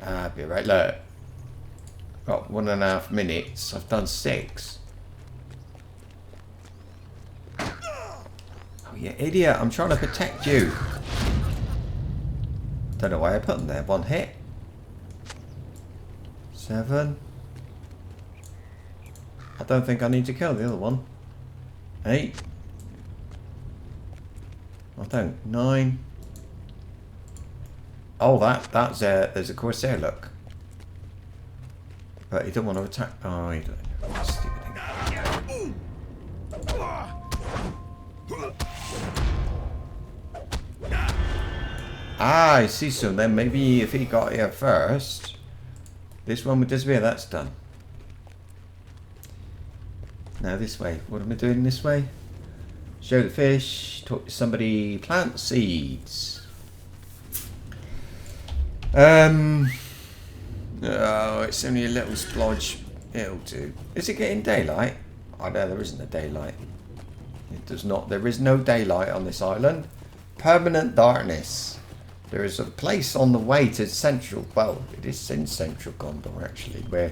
Speaker 1: I'll be right. Look, got 1.5 minutes. I've done 6. Oh, you idiot! I'm trying to protect you. Don't know why I put them there. 1 hit. 7. I don't think I need to kill the other one. 8. I don't. 9. Oh, that's there's a Corsair, look. But he don't want to attack. Oh, he don't. Stupid thing. Ah, I see. So then maybe if he got here first, this one would disappear. That's done. Now this way. What am I doing this way? Show the fish, talk to somebody, plant seeds. Oh, it's only a little splodge. It'll do. Is it getting daylight? Oh no, there isn't a daylight. It does not. There is no daylight on this island. Permanent darkness. There is a place on the way to central. Well, it is in central Gondor actually, where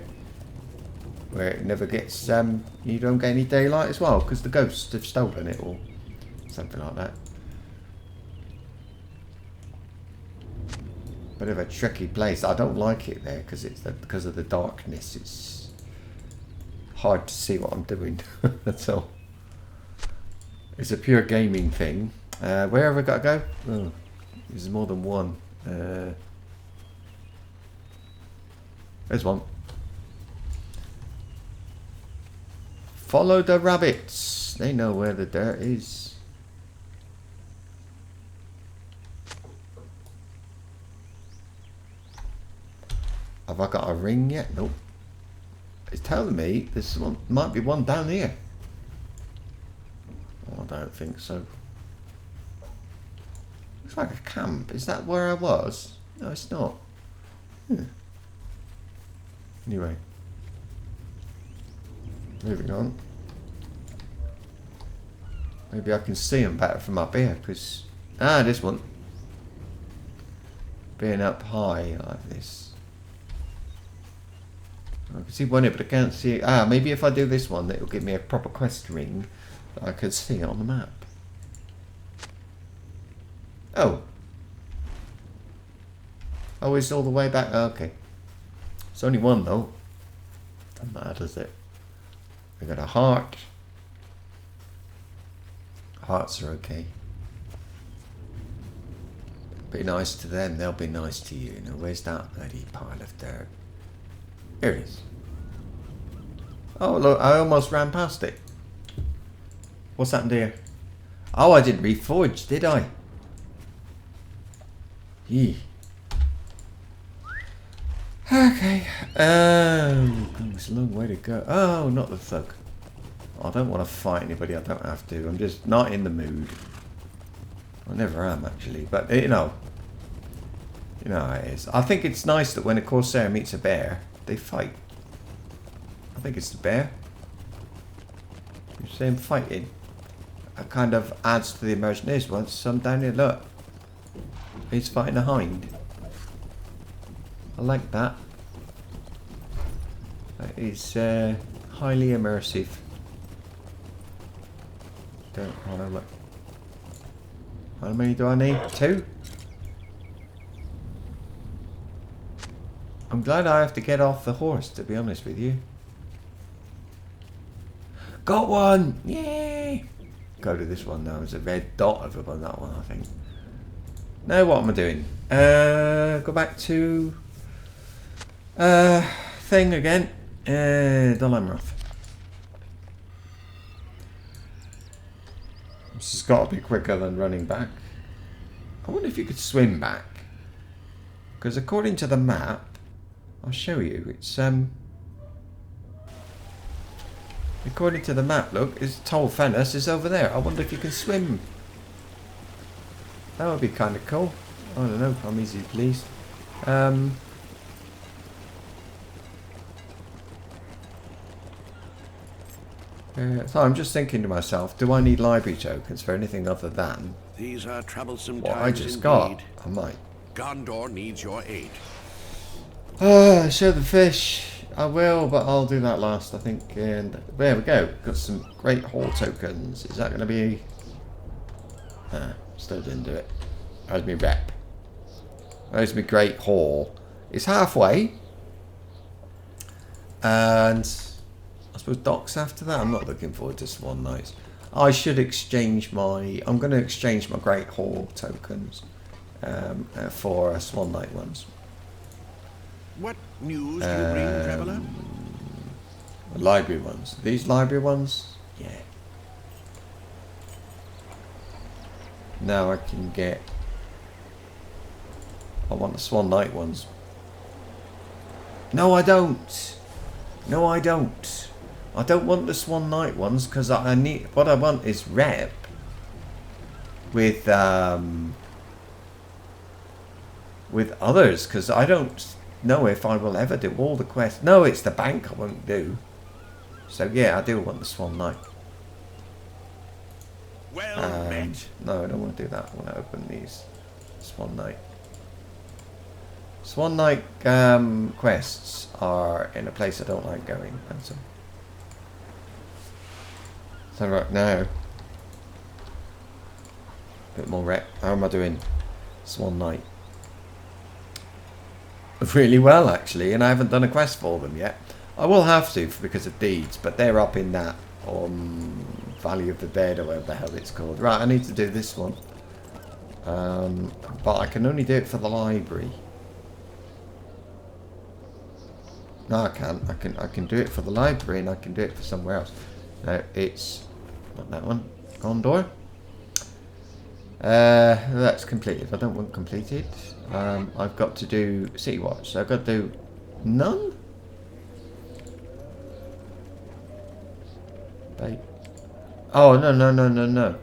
Speaker 1: it never gets, you don't get any daylight as well, because the ghosts have stolen it or something like that. Bit of a tricky place. I don't like it there because because of the darkness. It's hard to see what I'm doing. That's all. It's a pure gaming thing. Where have I got to go? Oh, there's more than one. There's one. Follow the rabbits. They know where the dirt is. Have I got a ring yet? Nope. It's telling me this one might be one down here. Oh, I don't think so. Looks like a camp. Is that where I was? No, it's not. Anyway. Moving on. Maybe I can see them better from up here, because... Ah, this one. Being up high like this. I can see one here, but I can't see it. Ah, maybe if I do this one, it'll give me a proper quest ring that I can see it on the map. Oh. Oh, it's all the way back. Oh, okay. It's only one though. Doesn't matter, does it? We got a heart. Hearts are okay. Be nice to them, they'll be nice to you. Now, where's that bloody pile of dirt? Here it is. Oh, look, I almost ran past it. What's happened here? Oh, I didn't reforge, did I? Yee. Okay. It's a long way to go. Oh, not the thug. I don't want to fight anybody. I don't have to. I'm just not in the mood. I never am, actually. But, you know how it is. I think it's nice that when a Corsair meets a bear, they fight. I think it's the bear. You see him fighting. It kind of adds to the immersion. There's one. Some down here, look. He's fighting a hind. I like that. That is highly immersive. Don't want to look. How many do I need? 2? I'm glad I have to get off the horse, to be honest with you. Got one! Yay! Go to this one now. There's a red dot over on that one, I think. Now what am I doing? Go back to thing again. Dolamroth. This has got to be quicker than running back. I wonder if you could swim back. Because according to the map, I'll show you. It's according to the map, look, it's Tol Fennis is over there. I wonder if you can swim. That would be kind of cool. I don't know. I'm easy pleased. So I'm just thinking to myself, do I need library tokens for anything other than
Speaker 4: These are troublesome
Speaker 1: what
Speaker 4: times
Speaker 1: I just
Speaker 4: indeed.
Speaker 1: got? I might.
Speaker 4: Gondor needs your aid.
Speaker 1: Show the fish. I will, but I'll do that last, I think. And there we go. Got some great haul tokens. Is that going to be... still didn't do it. There's me rep. There's me great haul. It's halfway. And I suppose docks after that. I'm not looking forward to Swan Nights. I should exchange my... I'm going to exchange my great haul tokens for Swan Night ones.
Speaker 4: What news do you bring, traveller?
Speaker 1: Library ones. These library ones? Yeah. Now I can get... I want the Swan Night ones. No, I don't. No, I don't. I don't want the Swan Night ones because I need... What I want is rep with others because I don't know if I will ever do all the quests. No, it's the bank I won't do. So yeah, I do want the Swan Night.
Speaker 4: Well met.
Speaker 1: No, I don't want to do that. I want to open these Swan Night. Swan Night quests are in a place I don't like going. So right now, a bit more rep. How am I doing? Swan Night. Really well, actually, and I haven't done a quest for them yet. I will have to because of deeds, but they're up in that Valley of the Dead or whatever the hell it's called. Right, I need to do this one, but I can only do it for the library. No, I can't. I can do it for the library, and I can do it for somewhere else. No, it's not that one. Gondor. That's completed. I don't want completed. I've got to do City Watch. So I've got to do none. Bait. Oh no.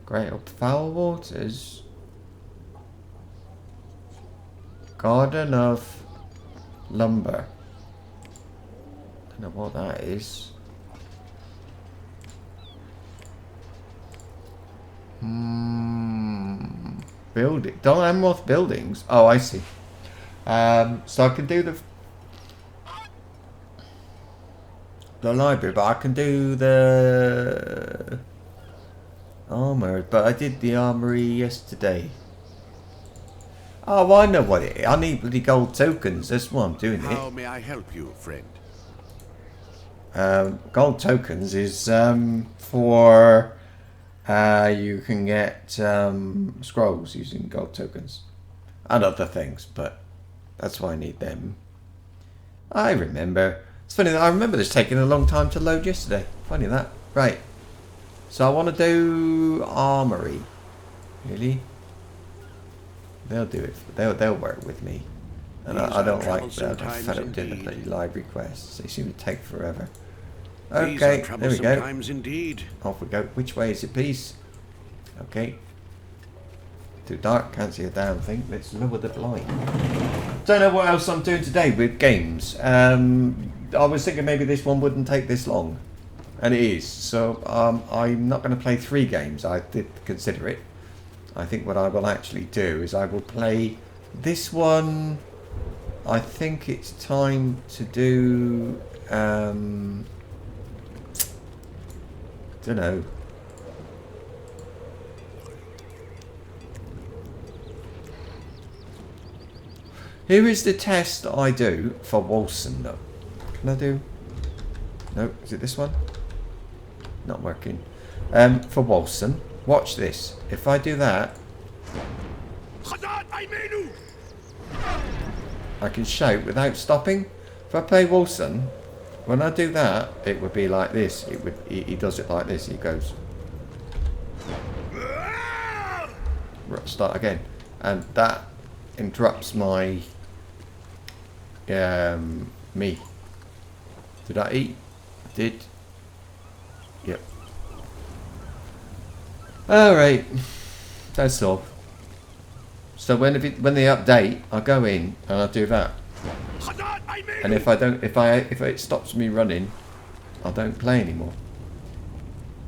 Speaker 1: Great up Foul Waters. Garden of Lumber. Don't know what that is. Building. Don Amroth buildings. Oh, I see. So I can do the library, but I can do the Armour, but I did the armory yesterday. Oh, I know what it is. I need bloody gold tokens. That's why I'm doing
Speaker 4: How
Speaker 1: it.
Speaker 4: may I help you, friend?
Speaker 1: Gold tokens is for you can get scrolls using gold tokens and other things, but that's why I need them. I remember. It's funny that I remember this taking a long time to load yesterday. Funny that. Right. So I want to do armory. Really? They'll do it. They'll work with me. And I don't like that. I'm fed up doing the bloody library quests. They seem to take forever. Okay, there we go.
Speaker 4: Times indeed.
Speaker 1: Off we go. Which way is it, please? Okay. Too dark, can't see a damn thing. Let's lower the blind. Don't know what else I'm doing today with games. I was thinking maybe this one wouldn't take this long. And it is. So I'm not going to play 3 games. I did consider it. I think what I will actually do is I will play this one. I think it's time to do... don't know. Here is the test I do for Wilson though. Can I do? No, is it this one? Not working. For Wilson, watch this. If I do that, I can shout without stopping. If I play Wilson, when I do that, it would be like this. It would. He does it like this. He goes. Start again, and that interrupts my me. Did I eat? Did. Yep. All right. That's all. So when they update, I go in and I do that. And if it stops me running, I don't play anymore.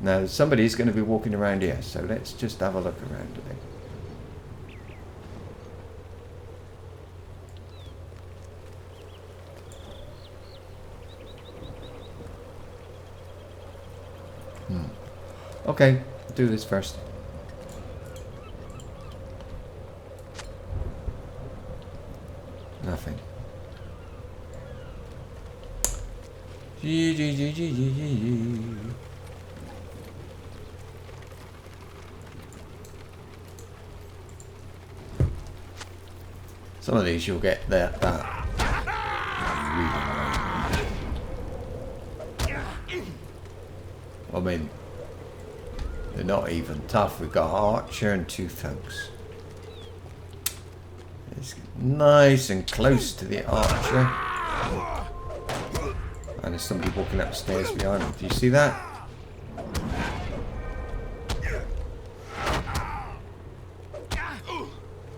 Speaker 1: Now somebody's going to be walking around here, so let's just have a look around a bit. Okay, do this first. Nothing. Some of these you'll get that. I mean, they're not even tough. We've got Archer and 2 thugs. It's nice and close to the Archer. And there's somebody walking up the stairs behind me. Do you see that?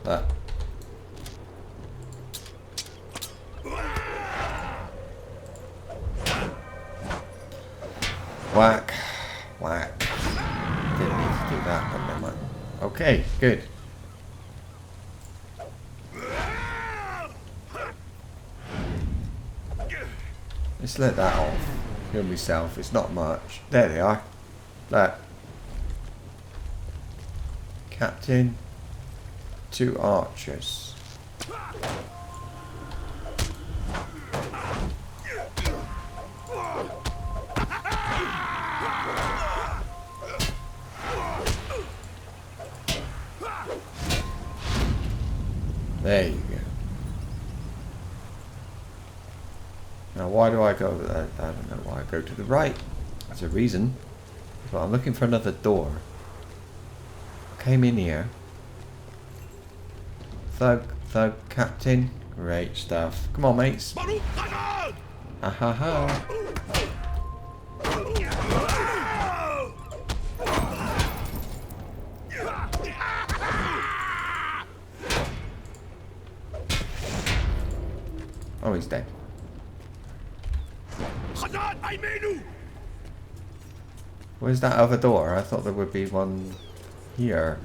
Speaker 1: That. Whack. Whack. Didn't need to do that, but never mind. Okay, good. Let's let that off. Heal myself. It's not much. There they are. That. Captain. 2 archers. There you go. Now why do I go over there? I don't know why I go to the right. There's a reason. But I'm looking for another door. Came in here. Thug, captain. Great stuff. Come on, mates. Ha ha ha. Oh, he's dead. Where's that other door? I thought there would be one here.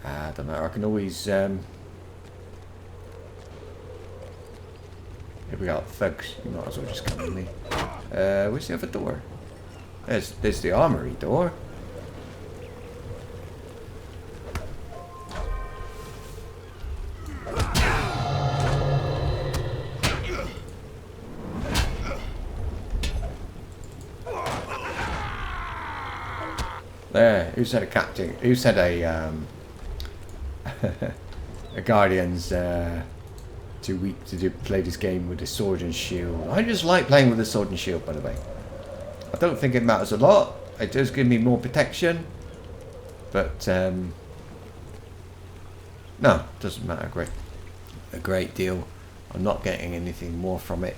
Speaker 1: I don't know. I can always. Here we got thugs. You might as well just come with me. Where's the other door? There's the armory door. There. Who said a captain? Who said a a guardian's too weak to play this game with a sword and shield? I just like playing with a sword and shield, by the way. I don't think it matters a lot. It does give me more protection, but no, it doesn't matter a great deal. I'm not getting anything more from it.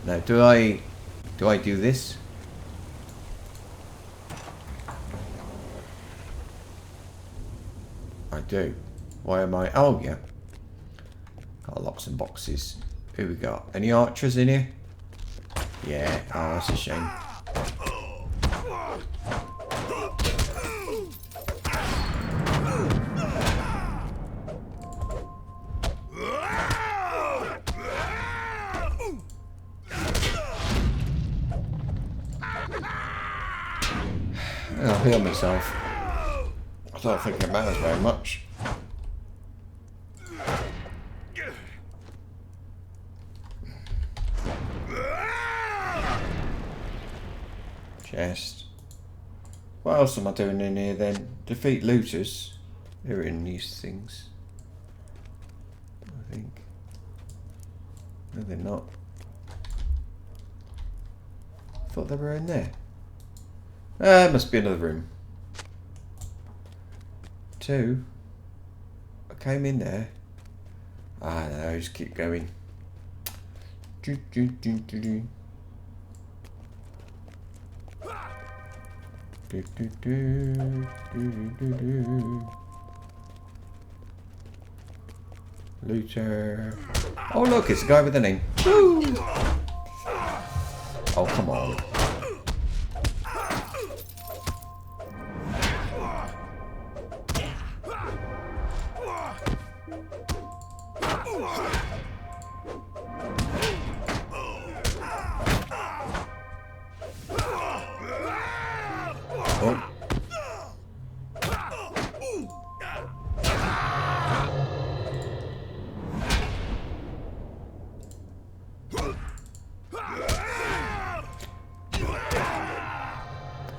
Speaker 1: Now, do I do this? I do. Why am I? Oh yeah. Got locks and boxes. Who we got? Any archers in here? Yeah. Oh, that's a shame. I'll heal myself. I don't think it matters very much. Chest. What else am I doing in here then? Defeat looters. They're in these things. I think. No, they're not. I thought they were in there. It must be another room. 2. I came in there. Ah, no, just keep going. Looter. Oh look, it's a guy with a name. Woo! Oh come on.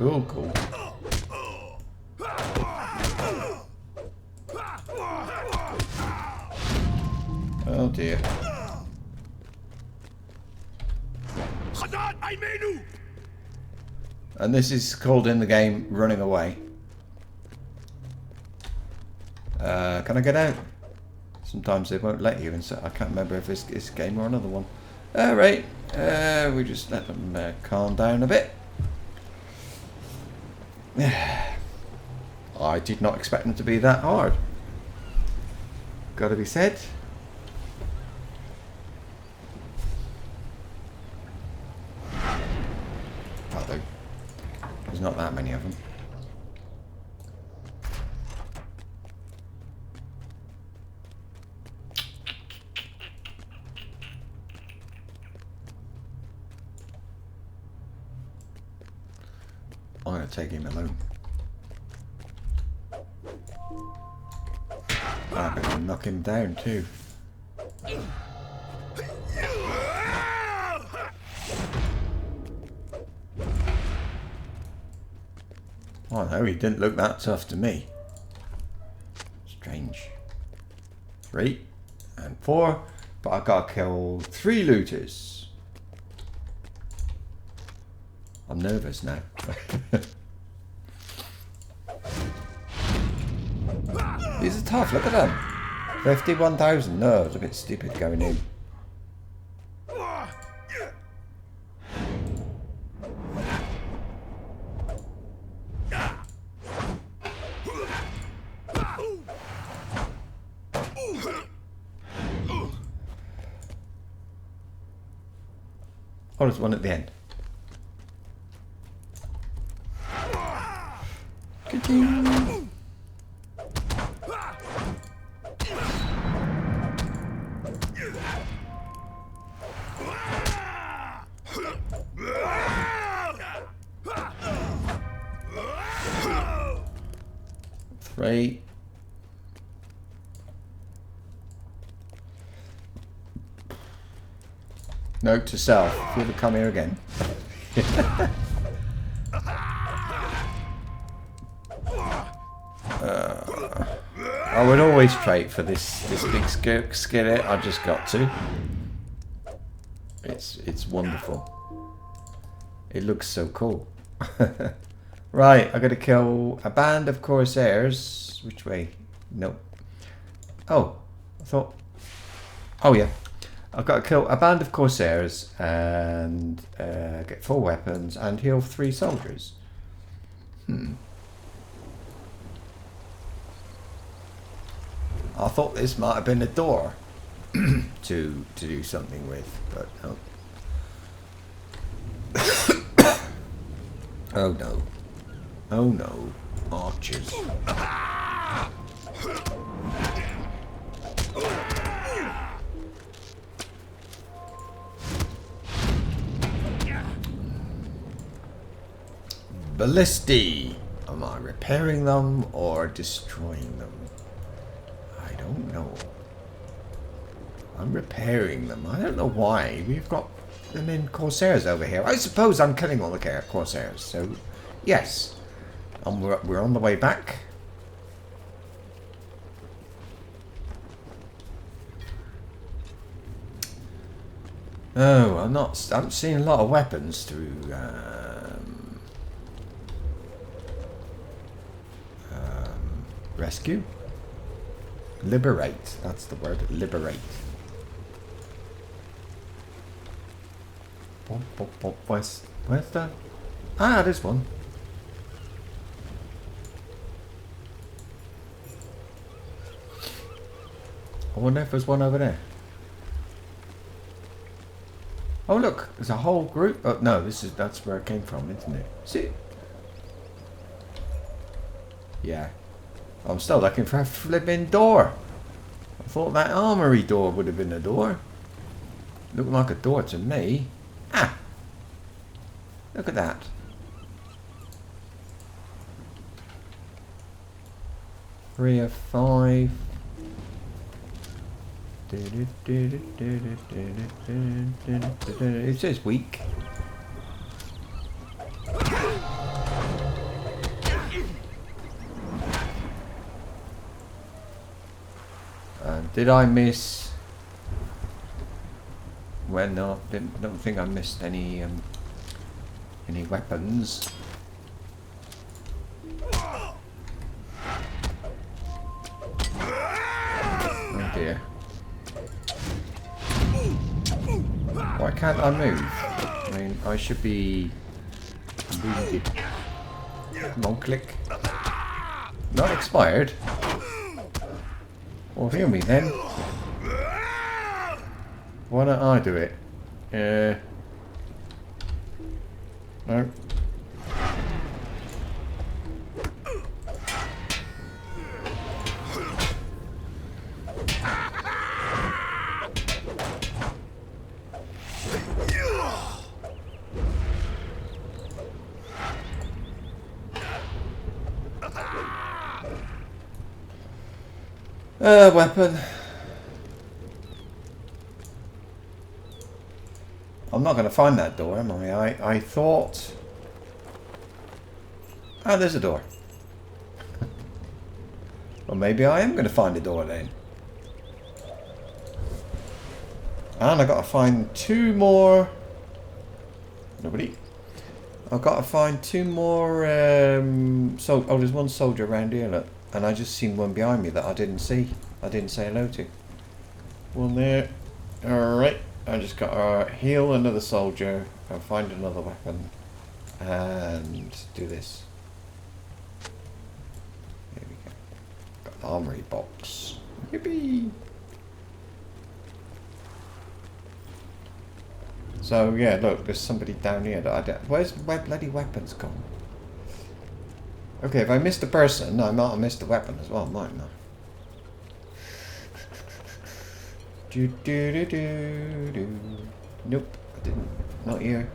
Speaker 1: Oh, cool. Oh dear. And this is called in the game running away. Can I get out? Sometimes they won't let you, and so I can't remember if it's this game or another one. Alright, we just let them calm down a bit. I did not expect them to be that hard. Gotta be said. Although, there's not that many of them. I'm going to take him alone. I'm going to knock him down too. Oh no, he didn't look that tough to me. Strange. 3 and 4, but I got to kill 3 looters. I'm nervous now. These are tough, look at them. 51,000. No, it's a bit stupid going in. Oh, there's one at the end. Ka-ching. Three. Note to self, if you ever come here again. choice trait for this big skillet. I just got to. It's wonderful. It looks so cool. Right, I got to kill a band of corsairs. Which way? Nope. Oh, I thought. Oh yeah, I've got to kill a band of corsairs and get 4 weapons and heal 3 soldiers. I thought this might have been a door to do something with, but no. Oh no. Oh no. Archers. Ballistae. Am I repairing them or destroying them? I don't know. I'm repairing them. I don't know why. We've got them in corsairs over here. I suppose I'm killing all the corsairs. So, yes. And we're on the way back. Oh, I'm seeing a lot of weapons through rescue. Liberate. That's the word. Liberate. Where's the... Ah, there's one. I wonder if there's one over there. Oh look, there's a whole group. Oh no, that's where it came from, isn't it? See? Yeah. I'm still looking for a flipping door. I thought that armory door would have been a door. Looked like a door to me. Ah! Look at that. Three of 5. It says weak. Did I miss? Well, no, don't think I missed any weapons. Oh dear. Why can't I move? I mean, I should be wounded. Come on, click. Not expired. Well, heal me then. Why don't I do it? No. Weapon. I'm not going to find that door, am I? I thought... Ah, there's a door. Well, maybe I am going to find a door then. And I've got to find 2 more... Nobody. I've got to find 2 more... Oh, there's one soldier around here, look. And I just seen one behind me that I didn't see. I didn't say hello to. One there. Alright. I just got to heal another soldier and find another weapon. And do this. There we go. Got an armory box. Yippee! So yeah, look, there's somebody down here that I don't... Where's my bloody weapons gone? Okay, if I missed a person, I might have missed a weapon as well, mightn't I? Nope, I didn't. Not here.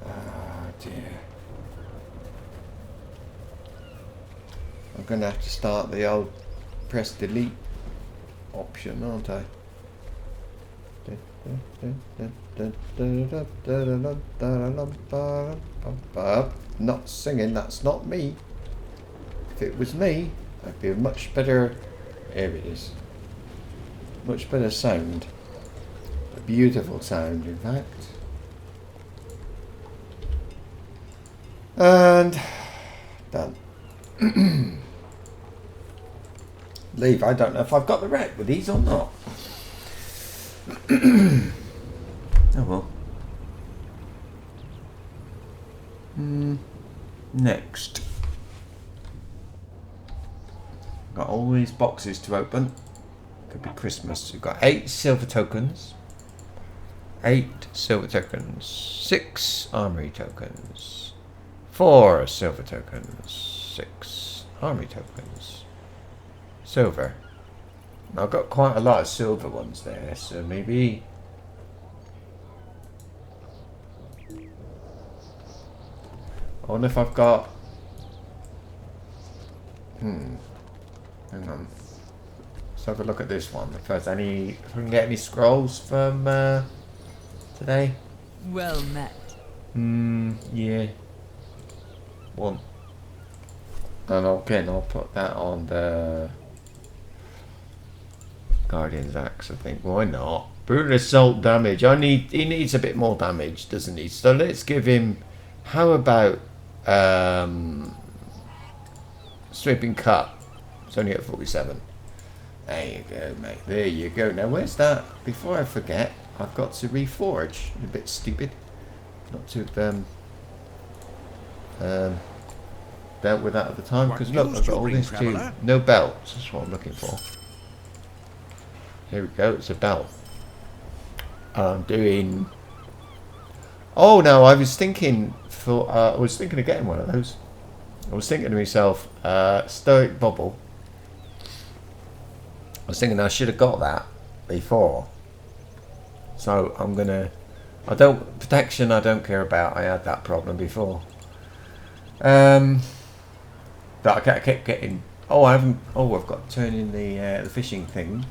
Speaker 1: Ah, dear. I'm going to have to start the old press delete option, aren't I? Not singing, that's not me. if it was me, I'd be a much better. Here it is. Much better sound. A beautiful sound, in fact. And done. Leave. I don't know if I've got the rec with these or not. Oh well. Next. Got all these boxes to open. Could be Christmas. We've got 8 silver tokens. 8 silver tokens. 6 armory tokens. 4 silver tokens. 6 armory tokens. Silver. I've got quite a lot of silver ones there, so maybe. I wonder if I've got. Hang on. Let's have a look at this one. If there's any, if we can get any scrolls from today.
Speaker 2: Well met.
Speaker 1: Yeah. One. And again, I'll put that on the Guardian's Axe. I think. Why not? Brutal assault damage. He needs a bit more damage, doesn't he? So let's give him. How about sweeping cut? It's only at 47. There you go, mate. There you go. Now, where's that? Before I forget, I've got to reforge. A bit stupid. Not to dealt with that at the time. Because look, I've got all this too. No belts. That's what I'm looking for. Here we go. It's a belt. I'm doing. Oh no! I was thinking. I was thinking of getting one of those. I was thinking to myself, Stoic Bubble. I was thinking I should have got that before. So I'm gonna. Protection. I don't care about. I had that problem before. That I kept getting. Oh, I haven't. Oh, I've got to turn in the fishing thing.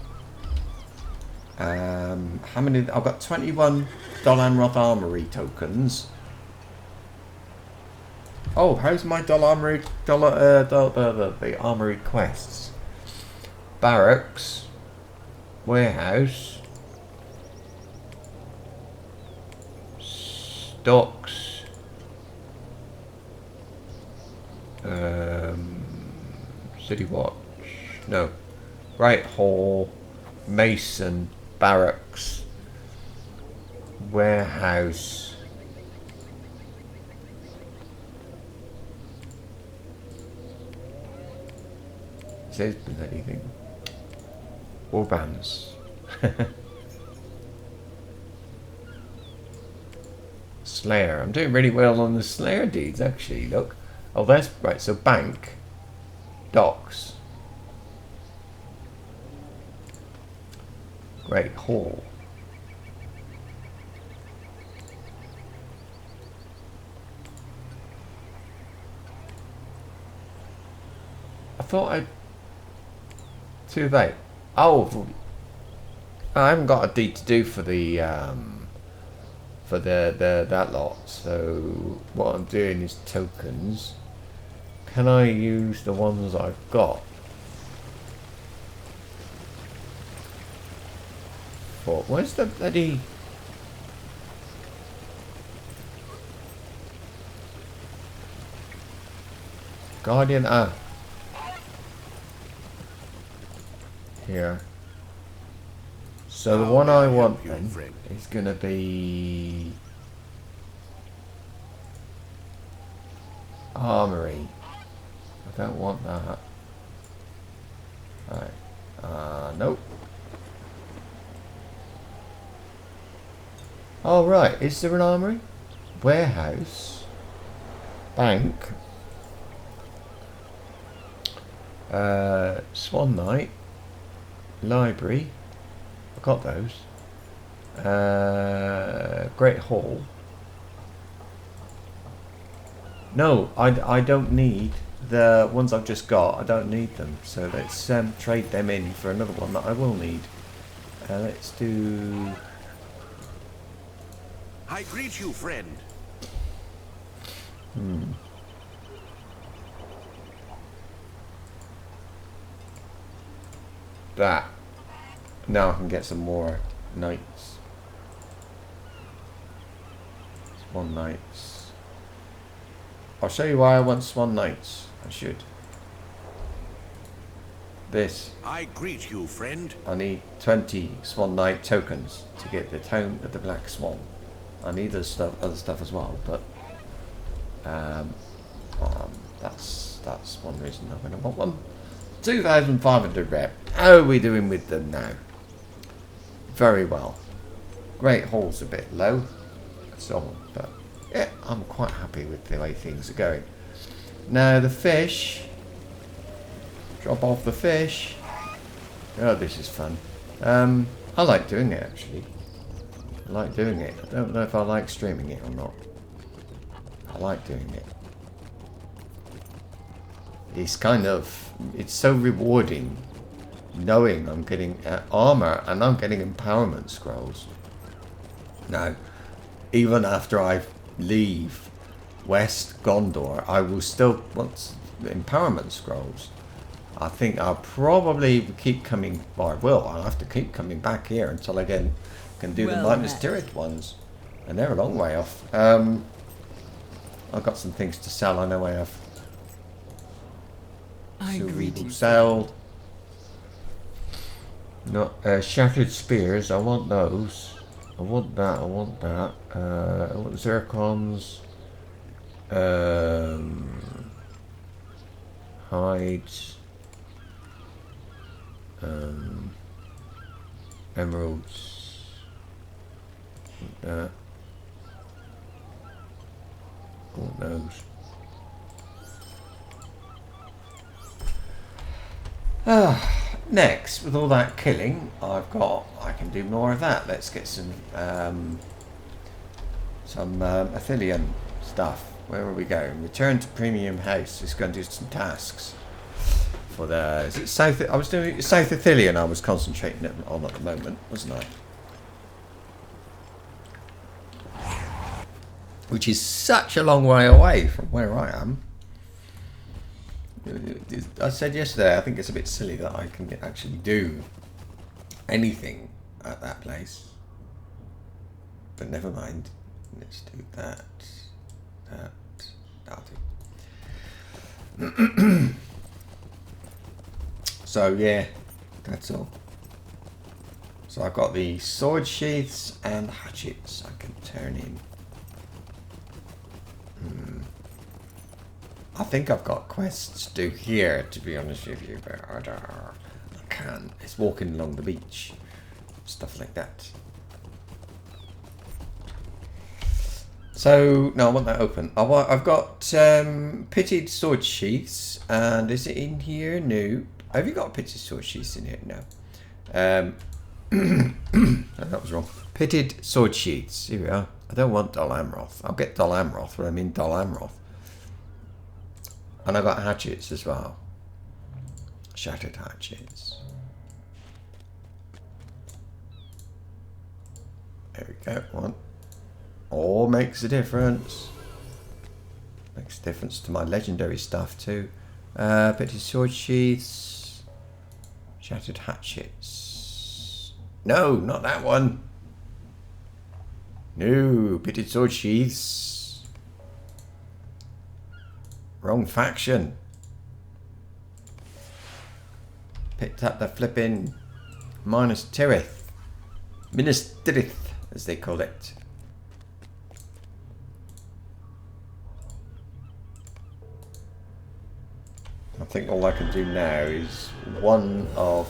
Speaker 1: How many? I've got 21 Dolanroth Armory tokens. Oh, how's my the armory quests? Barracks, warehouse, stocks, city watch. No, right hall, mason, barracks, warehouse. Says anything. Warbands. Slayer. I'm doing really well on the Slayer deeds actually, look. Oh, that's right, so bank. Docks. Great Hall. I thought I'd too late. Oh, I haven't got a deed to do for the that lot. So what I'm doing is tokens. Can I use the ones I've got? For where's the bloody? Guardian. Here. So the one I want then is going to be Armory. I don't want that. Right. Nope. Oh right, is there an armory? Warehouse. Bank. Swan Knight. Library. I got those. Great Hall. No, I don't need the ones I've just got. I don't need them. So let's trade them in for another one that I will need. Let's do.
Speaker 4: I greet you, friend.
Speaker 1: that. Now I can get some more knights. Swan knights. I'll show you why I want swan knights. I should. This.
Speaker 4: I greet you, friend.
Speaker 1: I need 20 Swan Knight tokens to get the Tome of the Black Swan. I need other stuff as well, but that's one reason I'm going to want one. 2,500 rep. How are we doing with them now? Very well. Great Hall's a bit low, so on, but yeah, I'm quite happy with the way things are going. Now the fish. Drop off the fish. Oh, this is fun. I like doing it, actually. I like doing it. I don't know if I like streaming it or not. I like doing it. It's kind of... It's so rewarding knowing I'm getting armor and I'm getting empowerment scrolls. Now, even after I leave West Gondor, I will still want the empowerment scrolls. I think I'll probably keep coming, or I will, I'll have to keep coming back here until I can do the minus turret ones. And they're a long way off. I've got some things to sell, I know I have. So we will sell. Not shattered spears, I want those. I want that, I want that. I want zircons. Hides. Emeralds. That. All those. Next, with all that killing, I can do more of that. Let's get some Athelian stuff. Where are we going? Return to Premium House. Just going to do some tasks. For the is it South? I was doing South Athelian. I was concentrating on at the moment, wasn't I? Which is such a long way away from where I am. I said yesterday, I think it's a bit silly that I can actually do anything at that place. But never mind. Let's do that. That'll do. So yeah, that's all. So I've got the sword sheaths and hatchets I can turn in. I think I've got quests to do here, to be honest with you, but I can. It's walking along the beach, stuff like that. So no, I want that open. I've got pitted sword sheaths, and is it in here? No. Have you got pitted sword sheaths in here? No. That was wrong. Pitted sword sheaths. Here we are. I don't want Dol Amroth. I'll get Dol Amroth, but I mean Dol Amroth. And I got hatchets as well. Shattered hatchets. There we go. One. All makes a difference. Makes a difference to my legendary stuff too. Pitted sword sheaths. Shattered hatchets. No, not that one. No, pitted sword sheaths. Wrong faction. Picked up the flipping Minas Tirith. Minas Tirith, as they call it. I think all I can do now is one of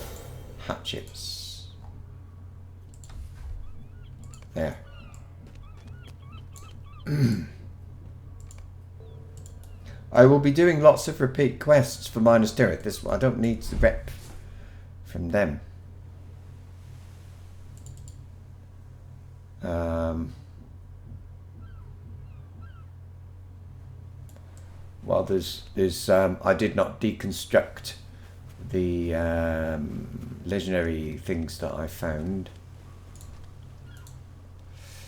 Speaker 1: hatchets. There. I will be doing lots of repeat quests for Minas Tirith. This I don't need the rep from them. Well, there's I did not deconstruct the legendary things that I found.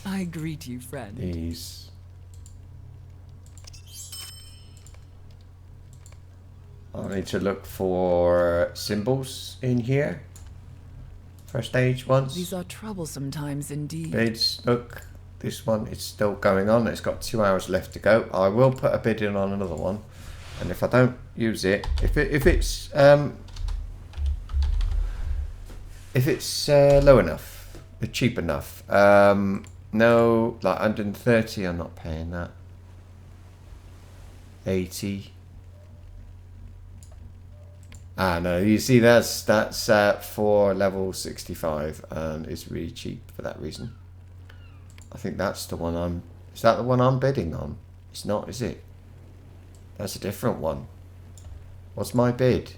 Speaker 2: I greet you, friend.
Speaker 1: These. I need to look for symbols in here. First stage once.
Speaker 2: These are troublesome times indeed.
Speaker 1: Bids, look, this one is still going on. It's got 2 hours left to go. I will put a bid in on another one, and if I don't use it, if it's low enough, cheap enough, no, like 130, I'm not paying that. 80. Ah no, you see that's for level 65, and it's really cheap for that reason. I think that's the one is that the one I'm bidding on? It's not, is it? That's a different one. What's my bid?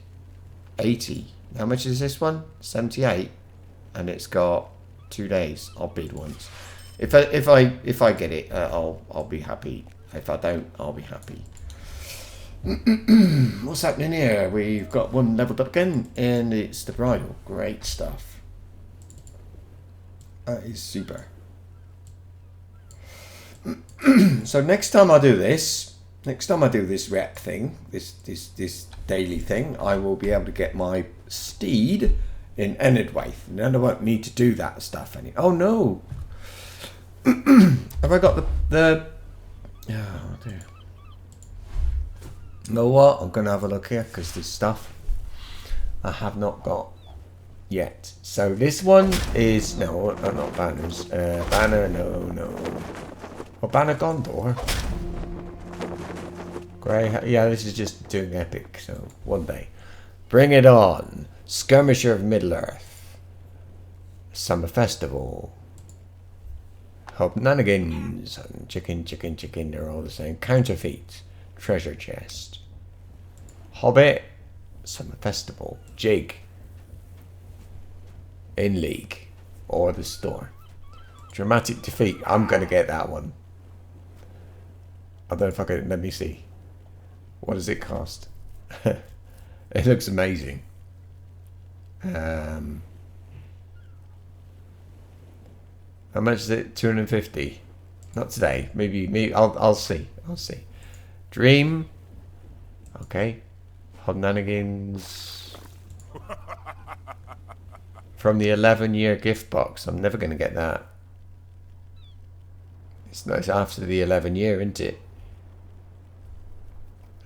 Speaker 1: 80. How much is this one? 78, and it's got 2 days. I'll bid once. If I get it, I'll be happy. If I don't, I'll be happy. What's happening here? We've got one leveled up again, and it's the bridal. Great stuff. That is super. So next time I do this rep thing, this daily thing, I will be able to get my steed in Enedwaith, and then I won't need to do that stuff any. Oh no! Have I got the? Oh dear. You know what? I'm going to have a look here because there's stuff I have not got yet. So this one is no, not banners. Banner, no. Oh, Banner Gondor. Grey. Yeah, this is just doing epic. So one day, bring it on. Skirmisher of Middle Earth. Summer Festival. Hobnanigans. Chicken. They're all the same. Counterfeit. Treasure chest. Hobbit. Summer Festival. Jig. In League. Or the store. Dramatic Defeat. I'm going to get that one. I don't know if I can. Let me see. What does it cost? It looks amazing. How much is it? 250. Not today. Maybe. I'll see. Dream. Okay. Hobnanigans. From the 11-year gift box. I'm never going to get that. It's after the 11 year, isn't it?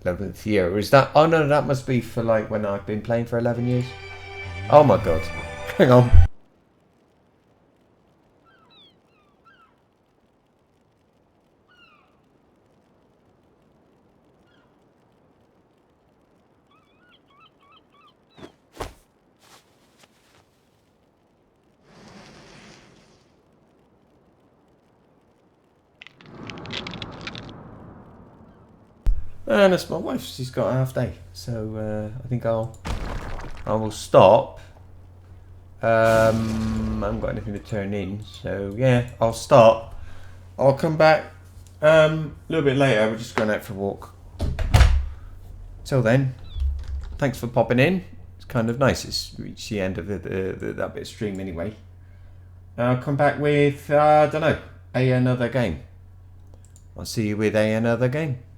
Speaker 1: 11th year. Is that? Oh no, that must be for like when I've been playing for 11 years. Oh my god. Hang on. And that's my wife. She's got a half day, so I think I will stop. I haven't got anything to turn in, so yeah, I'll stop. I'll come back a little bit later. We're just going out for a walk. Till then, thanks for popping in. It's kind of nice. It's reached the end of that bit of stream anyway. I'll come back with I don't know, another game. I'll see you with another game.